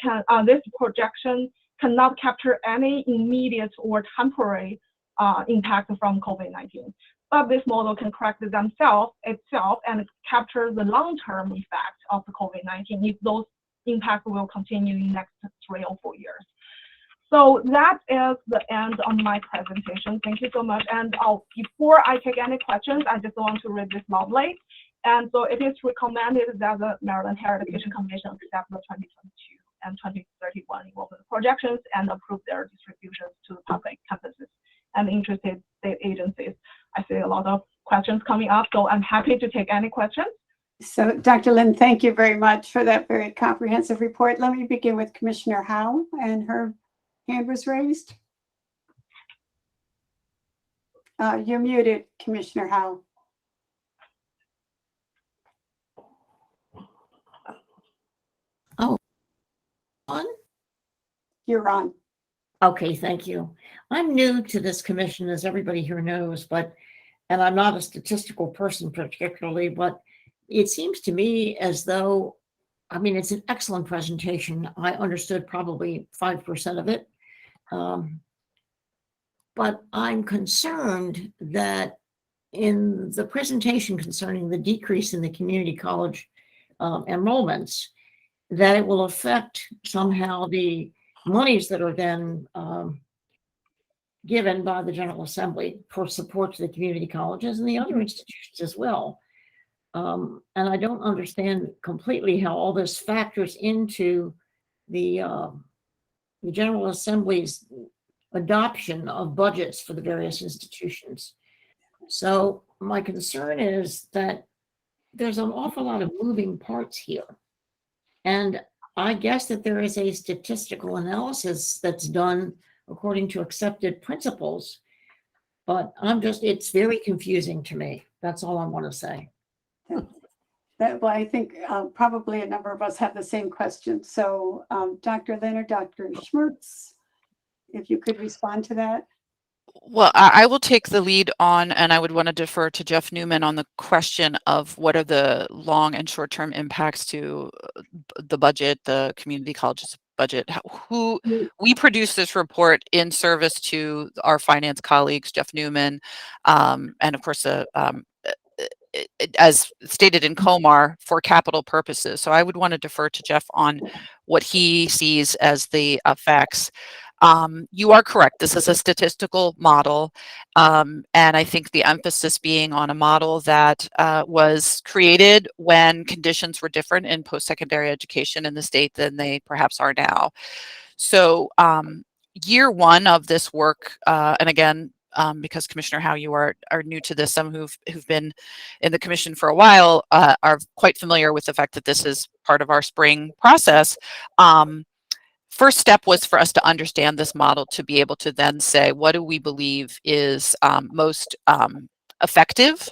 this projection cannot capture any immediate or temporary impact from COVID-19. But this model can correct itself and capture the long-term effect of the COVID-19 if those impacts will continue in the next 3 or 4 years. So that is the end of my presentation. Thank you so much. And before I take any questions, I just want to read this lovely. And so it is recommended that the Maryland Higher Education Commission accept the 2022 and 2031 enrollment projections and approve their distributions to the public campuses and interested state agencies. I see a lot of questions coming up, so I'm happy to take any questions. So Dr. Lin, thank you very much for that very comprehensive report. Let me begin with Commissioner Howe, and her hand was raised. You're muted, Commissioner Howe. Oh, on? You're on. Okay, thank you. I'm new to this commission, as everybody here knows, and I'm not a statistical person particularly, but it seems to me as though, I mean, it's an excellent presentation. I understood probably 5% of it. But I'm concerned that in the presentation concerning the decrease in the community college enrollments, that it will affect somehow the monies that are then given by the General Assembly for support to the community colleges and the other institutions as well. And I don't understand completely how all this factors into the General Assembly's adoption of budgets for the various institutions. So my concern is that there's an awful lot of moving parts here. And I guess that there is a statistical analysis that's done according to accepted principles, but it's very confusing to me. That's all I want to say. Well, I think probably a number of us have the same question. So Dr. Lynn or Dr. Schmertz, if you could respond to that. Well, I will take the lead on, and I would want to defer to Jeff Newman on the question of what are the long and short-term impacts to the budget, the community colleges budget. We produce this report in service to our finance colleagues, Jeff Newman, and of course, as stated in COMAR, for capital purposes. So I would want to defer to Jeff on what he sees as the effects. You are correct. This is a statistical model. And I think the emphasis being on a model that was created when conditions were different in post-secondary education in the state than they perhaps are now. So year one of this work, and again, because Commissioner Howe, you are new to this, some who've been in the commission for a while are quite familiar with the fact that this is part of our spring process. First step was for us to understand this model to be able to then say, what do we believe is most effective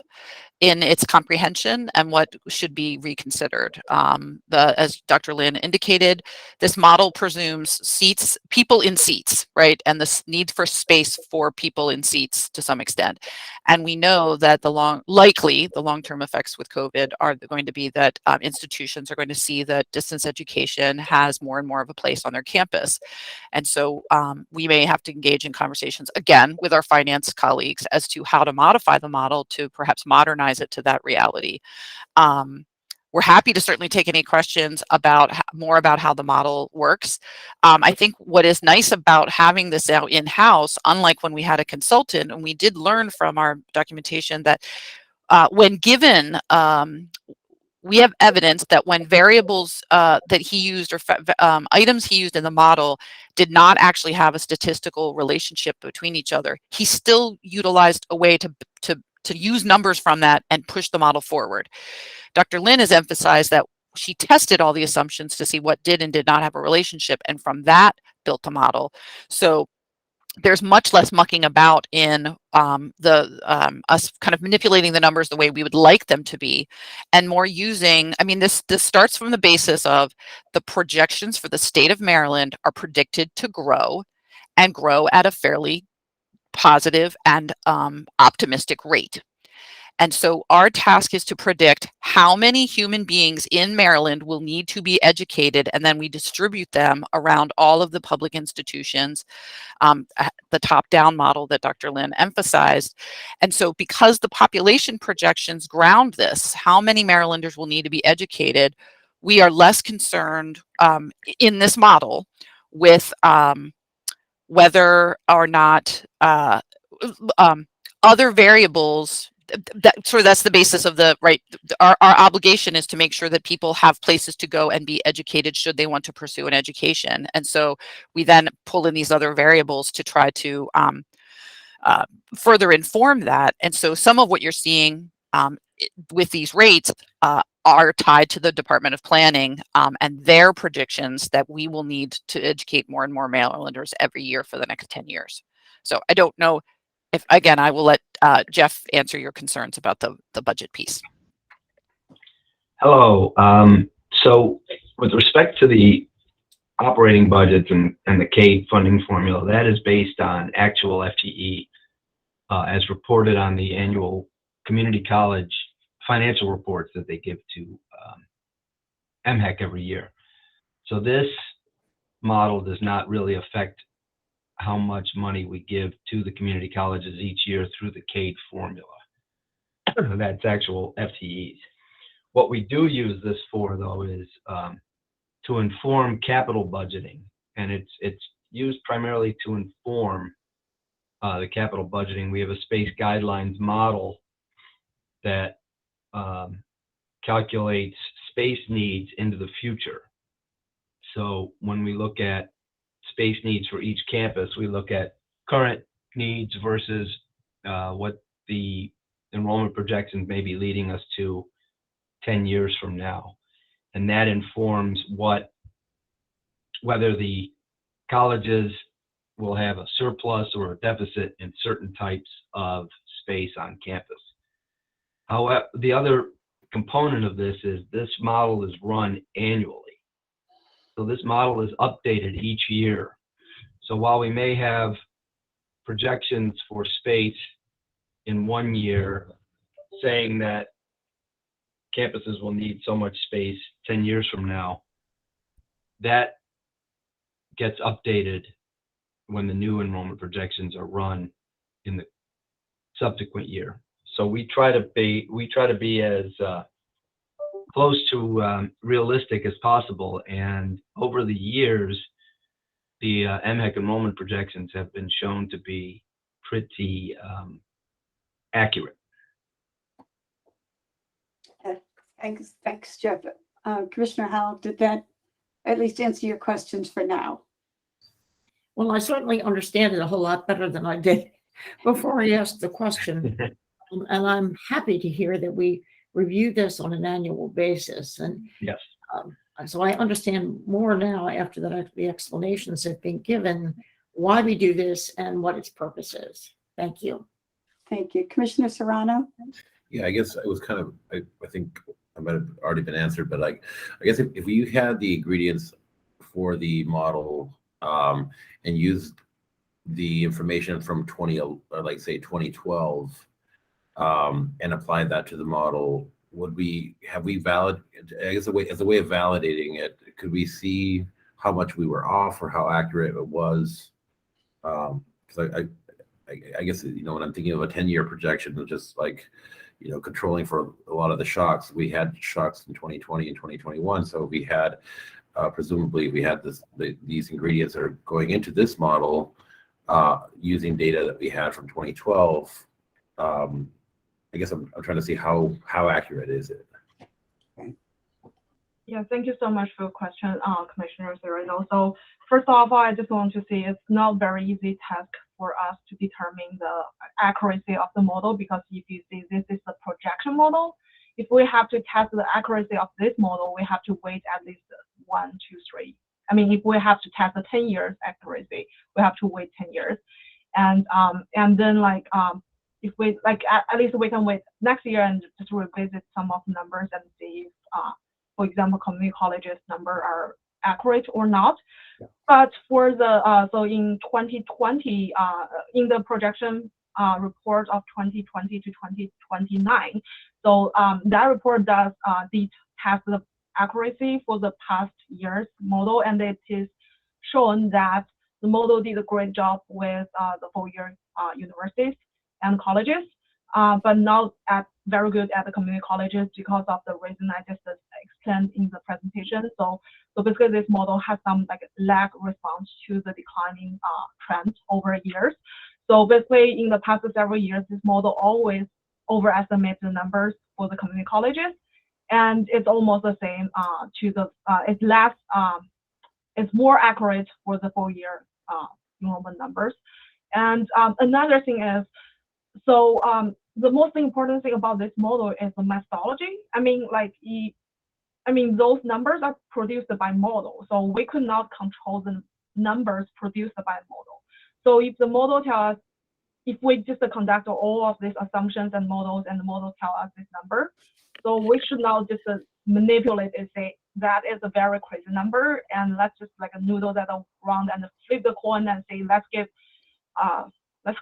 in its comprehension and what should be reconsidered. As Dr. Lynn indicated, this model presumes people in seats, right? And this need for space for people in seats to some extent. And we know that the long-term effects with COVID are going to be that institutions are going to see that distance education has more and more of a place on their campus. And so we may have to engage in conversations again with our finance colleagues as to how to modify the model to perhaps modernize it to that reality. We're happy to certainly take any questions about more about how the model works. I think what is nice about having this out in-house, unlike when we had a consultant, and we did learn from our documentation that when given we have evidence that when variables that he used or items he used in the model did not actually have a statistical relationship between each other, he still utilized a way to use numbers from that and push the model forward. Dr. Lynn has emphasized that she tested all the assumptions to see what did and did not have a relationship, and from that built a model. So there's much less mucking about in us kind of manipulating the numbers the way we would like them to be, and more using, I mean, this starts from the basis of the projections for the state of Maryland are predicted to grow and grow at a fairly positive and optimistic rate. And so our task is to predict how many human beings in Maryland will need to be educated, and then we distribute them around all of the public institutions, the top-down model that Dr. Lynn emphasized. And so because the population projections ground this, how many Marylanders will need to be educated, we are less concerned in this model with whether or not other variables that's the basis of the right. Our obligation is to make sure that people have places to go and be educated should they want to pursue an education. And so we then pull in these other variables to try to further inform that. And so some of what you're seeing with these rates are tied to the Department of Planning and their predictions that we will need to educate more and more Marylanders every year for the next 10 years. So I don't know if, again, I will let Jeff answer your concerns about the budget piece. Hello. So with respect to the operating budgets and the CADE funding formula, that is based on actual FTE as reported on the annual community college financial reports that they give to MHEC every year. So this model does not really affect how much money we give to the community colleges each year through the CADE formula. That's actual FTEs. What we do use this for, though, is to inform capital budgeting, and it's used primarily to inform the capital budgeting, we have a space guidelines model that calculates space needs into the future. So when we look at space needs for each campus, we look at current needs versus what the enrollment projections may be leading us to 10 years from now. And that informs whether the colleges will have a surplus or a deficit in certain types of space on campus. However, the other component of this is this model is run annually. So this model is updated each year. So while we may have projections for space in one year saying that campuses will need so much space 10 years from now, that gets updated when the new enrollment projections are run in the subsequent year. So we try to be as close to realistic as possible. And over the years, the MHEC enrollment projections have been shown to be pretty accurate. Thanks, Jeff. Commissioner Howell, did that at least answer your questions for now? Well, I certainly understand it a whole lot better than I did before I asked the question. And I'm happy to hear that we review this on an annual basis. And yes, so I understand more now after the explanations have been given why we do this and what its purpose is. Thank you. Thank you. Commissioner Serrano? Yeah, I guess it was kind of, I think I might have already been answered, but I guess if you had the ingredients for the model and used the information from 2012 and applied that to the model, have we valid, I guess as a way of validating it, could we see how much we were off or how accurate it was? Because I guess, when I'm thinking of a 10-year projection, of just like, controlling for a lot of the shocks, we had shocks in 2020 and 2021. So we had, presumably we had these ingredients that are going into this model using data that we had from 2012. I guess I'm trying to see how accurate is it? Yeah, thank you so much for your question, Commissioner Serrano. So first of all, I just want to say it's not very easy task for us to determine the accuracy of the model, because if you see this is a projection model, if we have to test the accuracy of this model, we have to wait at least 1, 2, 3. I mean, if we have to test the 10 years accuracy, we have to wait 10 years. And then if we at least we can wait next year and just revisit some of the numbers and see if, for example, community colleges number are accurate or not. Yeah. But for the so in 2020, in the projection report of 2020 to 2029, so that report does test the accuracy for the past year's model, and it is shown that the model did a great job with the four-year universities and colleges, but not very good at the community colleges because of the reason I just explained in the presentation. So basically this model has some lag response to the declining trend over years. So basically in the past several years, this model always overestimates the numbers for the community colleges, and it's almost the same it's more accurate for the full-year enrollment numbers. And another thing is, so the most important thing about this model is the methodology. I mean, those numbers are produced by model, so we could not control the numbers produced by model. So if the model tells us, if we just conduct all of these assumptions and models, and the model tell us this number, so we should not just manipulate and say that is a very crazy number, and let's just noodle that around and flip the coin and say let's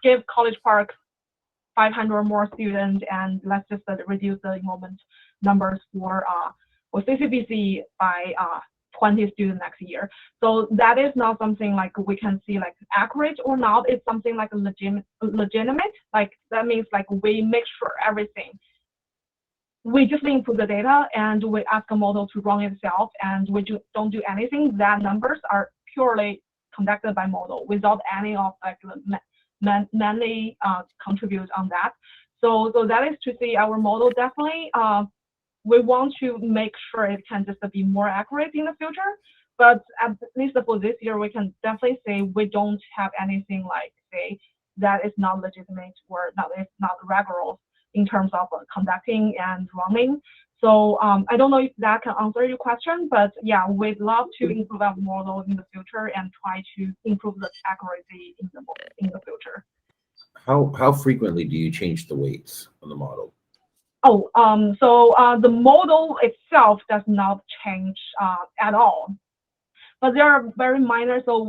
give College Park 500 more students, and let's just reduce the enrollment numbers for CCBC by 20 students next year. So that is not something we can see accurate or not. It's something legitimate. That means we make sure everything. We just input the data and we ask a model to run itself, and we don't do anything. That numbers are purely conducted by model without any of the mainly contribute on that. So that is to say our model definitely, we want to make sure it can just be more accurate in the future. But at least for this year, we can definitely say we don't have anything like say that is not legitimate or that is not regular in terms of conducting and running. So I don't know if that can answer your question, but yeah, we'd love to improve our model in the future and try to improve the accuracy in the future. How frequently do you change the weights on the model? Oh, so the model itself does not change at all, but they are very minor. So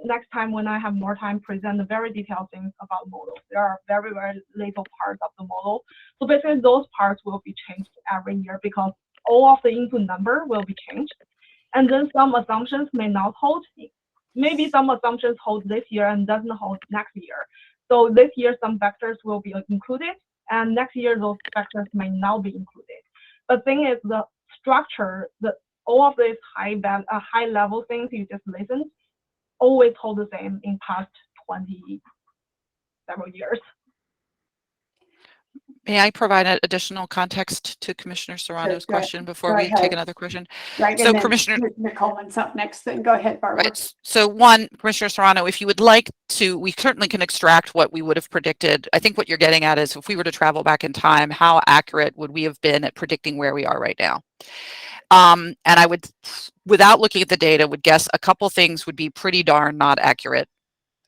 next time when I have more time, present the very detailed things about models. There are very, very little parts of the model. So basically those parts will be changed every year because all of the input number will be changed. And then some assumptions may not hold. Maybe some assumptions hold this year and doesn't hold next year. So this year some factors will be included, and next year those factors may not be included. The thing is the structure, all of these high level things you just listened always hold the same in past 20 several years. May I provide additional context to Commissioner Serrano's Sure, question before go we ahead. take another question? Right, So and then Commissioner Coleman's up next. Then go ahead, Barbara. Right. So one, Commissioner Serrano, if you would like to, we certainly can extract what we would have predicted. I think what you're getting at is if we were to travel back in time, how accurate would we have been at predicting where we are right now? And I would, without looking at the data, would guess a couple things would be pretty darn not accurate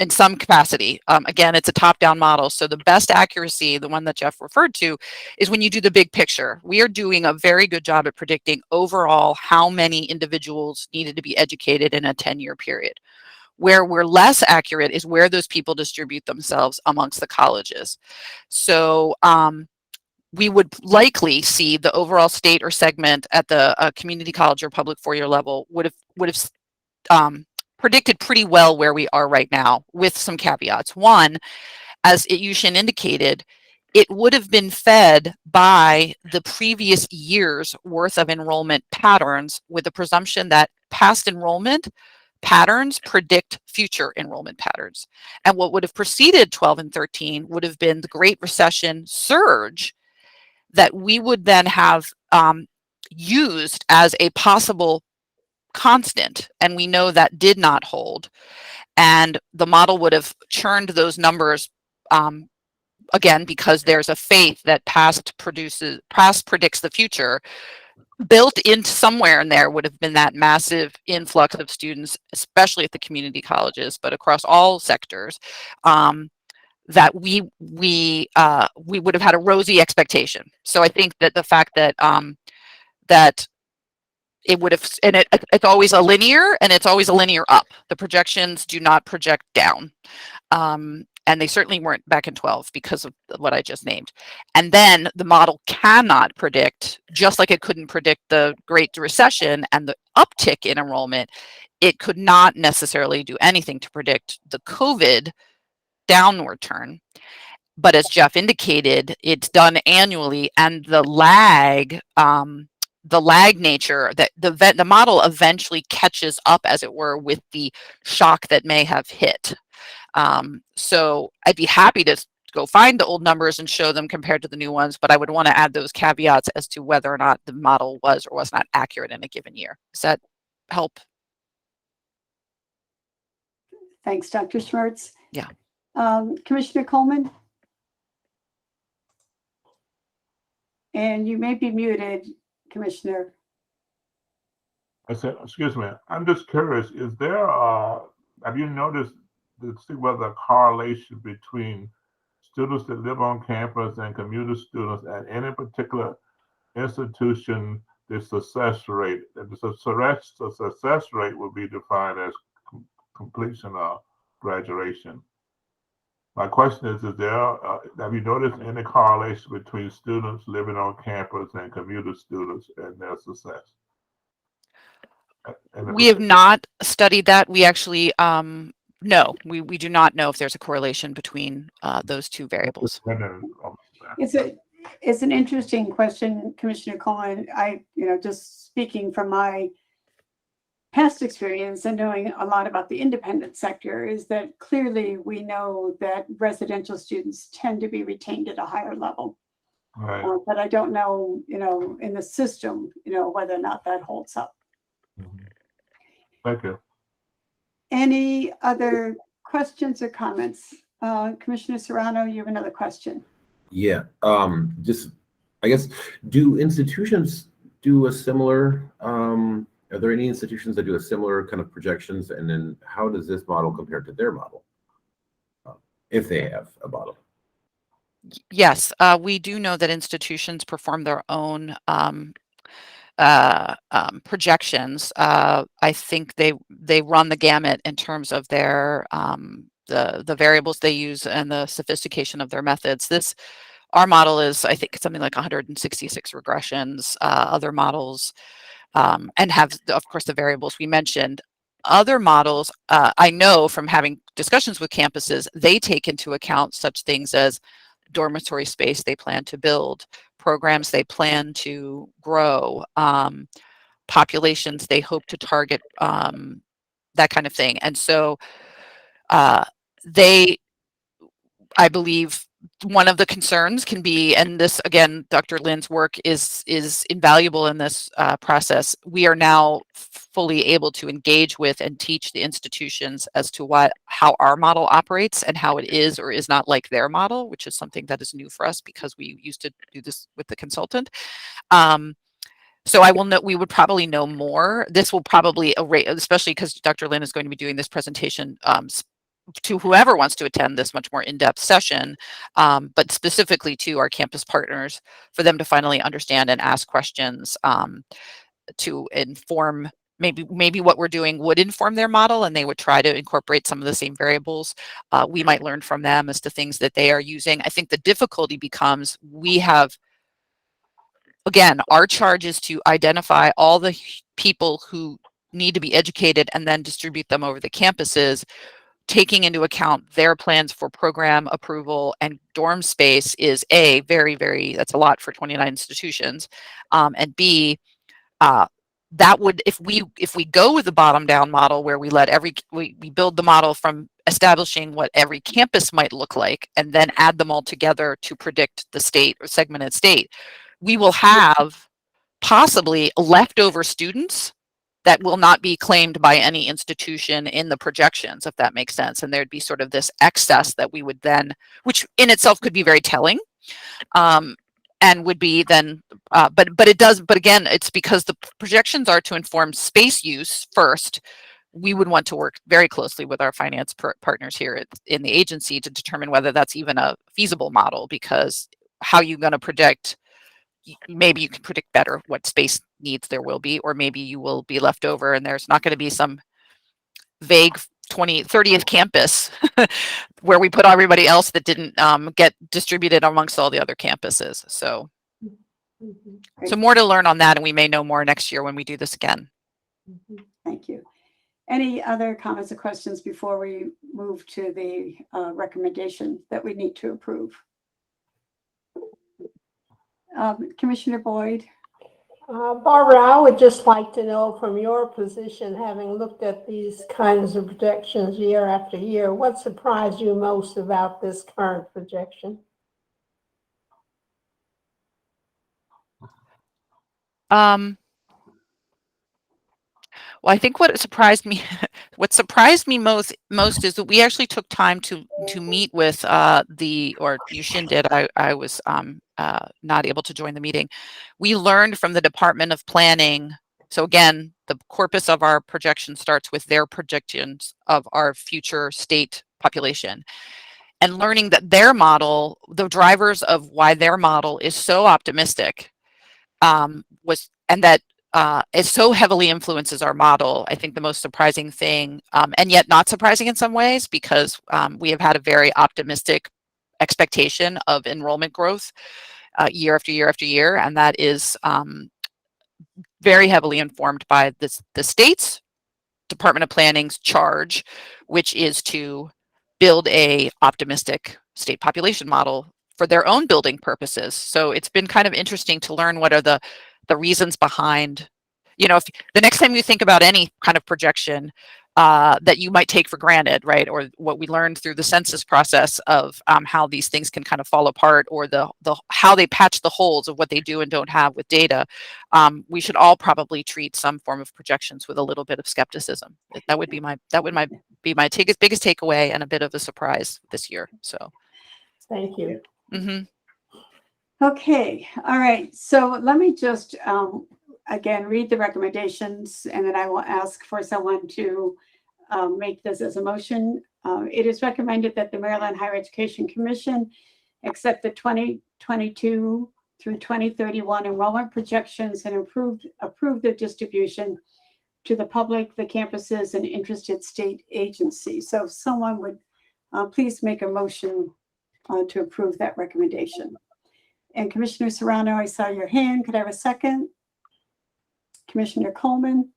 in some capacity. Again, it's a top-down model. So the best accuracy, the one that Jeff referred to, is when you do the big picture. We are doing a very good job at predicting overall how many individuals needed to be educated in a 10-year period. Where we're less accurate is where those people distribute themselves amongst the colleges. So we would likely see the overall state or segment at the community college or public four-year level would have predicted pretty well where we are right now, with some caveats. One, as Yushin indicated, it would have been fed by the previous year's worth of enrollment patterns, with the presumption that past enrollment patterns predict future enrollment patterns. And what would have preceded 12 and 13 would have been the Great Recession surge that we would then have used as a possible constant, and we know that did not hold, and the model would have churned those numbers again, because there's a faith that past predicts the future. Built into somewhere in there would have been that massive influx of students, especially at the community colleges, but across all sectors, that we would have had a rosy expectation. So I think that the fact that that it would have, and it's always a linear, and it's always a linear up. The projections do not project down. And they certainly weren't back in 12 because of what I just named. And then the model cannot predict, just like it couldn't predict the Great Recession and the uptick in enrollment, it could not necessarily do anything to predict the COVID downward turn. But as Jeff indicated, it's done annually, and the lag nature, that the model eventually catches up, as it were, with the shock that may have hit. So I'd be happy to go find the old numbers and show them compared to the new ones, but I would want to add those caveats as to whether or not the model was or was not accurate in a given year. Does that help? Thanks, Dr. Schmertz. Yeah. Commissioner Coleman? And you may be muted, Commissioner. I said, excuse me, I'm just curious, is there, have you noticed to see whether a correlation between students that live on campus and commuter students at any particular institution, the success rate? The success rate will be defined as completion of graduation. My question is there, have you noticed any correlation between students living on campus and commuter students and their success? We have not studied that. We actually, no, we do not know if there's a correlation between those two variables. It's an interesting question, Commissioner Coleman. Just speaking from my past experience and knowing a lot about the independent sector is that clearly we know that residential students tend to be retained at a higher level. Right. But I don't know, in the system, whether or not that holds up. Thank you. Any other questions or comments? Commissioner Serrano, you have another question. Yeah, just, I guess, do institutions do a similar, are there any institutions that do a similar kind of projections? And then how does this model compare to their model? If they have a model. Yes, we do know that institutions perform their own projections. I think they run the gamut in terms of their the variables they use and the sophistication of their methods. Our model is, I think, something like 166 regressions. Other models and have, of course, the variables we mentioned. Other models, I know from having discussions with campuses, they take into account such things as dormitory space they plan to build, programs they plan to grow, populations they hope to target, that kind of thing. And so I believe one of the concerns can be, and this again, Dr. Lynn's work is invaluable in this process. We are now fully able to engage with and teach the institutions as to how our model operates and how it is or is not like their model, which is something that is new for us because we used to do this with the consultant. So we would probably know more. This will probably, especially because Dr. Lynn is going to be doing this presentation to whoever wants to attend this much more in-depth session, but specifically to our campus partners for them to finally understand and ask questions to inform maybe what we're doing would inform their model and they would try to incorporate some of the same variables. We might learn from them as to things that they are using. I think the difficulty becomes again, our charge is to identify all the people who need to be educated and then distribute them over the campuses, taking into account their plans for program approval and dorm space is A, very, very, that's a lot for 29 institutions. And B, that would, if we go with the bottom down model where we let we build the model from establishing what every campus might look like and then add them all together to predict the state or segmented state, we will have possibly leftover students that will not be claimed by any institution in the projections, if that makes sense. And there'd be sort of this excess that we would then, which in itself could be very telling, and would be then, but again, it's because the projections are to inform space use first. We would want to work very closely with our finance partners here in the agency to determine whether that's even a feasible model, because how are you going to predict? Maybe you can predict better what space needs there will be, or maybe you will be left over and there's not going to be some vague 30th campus where we put everybody else that didn't get distributed amongst all the other campuses. So more to learn on that, and we may know more next year when we do this again. Thank you. Any other comments or questions before we move to the recommendation that we need to approve? Commissioner Boyd. Barbara, I would just like to know from your position, having looked at these kinds of projections year after year, what surprised you most about this current projection? Well, I think what surprised me most is that we actually took time to meet with or Yushin did. I was not able to join the meeting. We learned from the Department of Planning. So again, the corpus of our projection starts with their projections of our future state population, and learning that their model, the drivers of why their model is so optimistic, it so heavily influences our model. I think the most surprising thing, and yet not surprising in some ways, because we have had a very optimistic expectation of enrollment growth year after year after year, and that is very heavily informed by the state's Department of Planning's charge, which is to build a optimistic state population model for their own building purposes. So it's been kind of interesting to learn what are the reasons behind, if the next time you think about any kind of projection that you might take for granted, right? Or what we learned through the census process of how these things can kind of fall apart, or the how they patch the holes of what they do and don't have with data. We should all probably treat some form of projections with a little bit of skepticism. That would be my biggest takeaway, and a bit of a surprise this year. So Thank you. Okay, all right. So let me just again read the recommendations, and then I will ask for someone to make this as a motion. It is recommended that the Maryland Higher Education Commission accept the 2022 through 2031 enrollment projections and approve their distribution to the public, the campuses, and interested state agencies. So if someone would please make a motion to approve that recommendation. And Commissioner Serrano, I saw your hand. Could I have a second? Commissioner Coleman.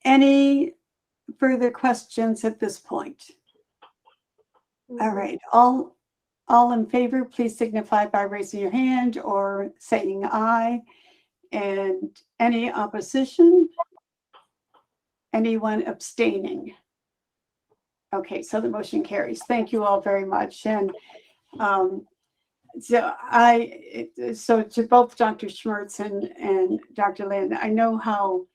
Any further questions at this point? All right, all in favor, please signify by raising your hand or saying aye. And any opposition? Anyone abstaining? Okay, so the motion carries. Thank you all very much. And so to both Dr. Schmertz and Dr. Lynn, I know how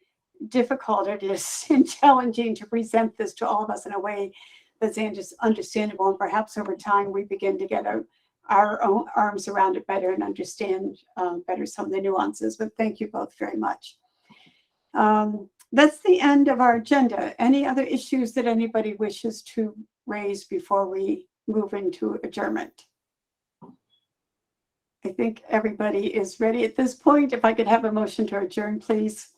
difficult it is and challenging to present this to all of us in a way that's understandable. And perhaps over time we begin to get our own arms around it better and understand better some of the nuances. But thank you both very much. That's the end of our agenda. Any other issues that anybody wishes to raise before we move into adjournment? I think everybody is ready at this point. If I could have a motion to adjourn, please.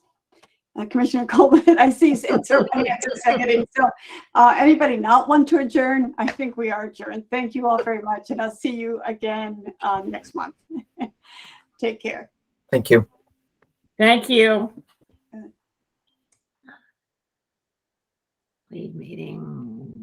Commissioner Coleman, I see it's seconding. So anybody not want to adjourn? I think we are adjourned. Thank you all very much. And I'll see you again next month. Take care. Thank you. Thank you. Lead meeting.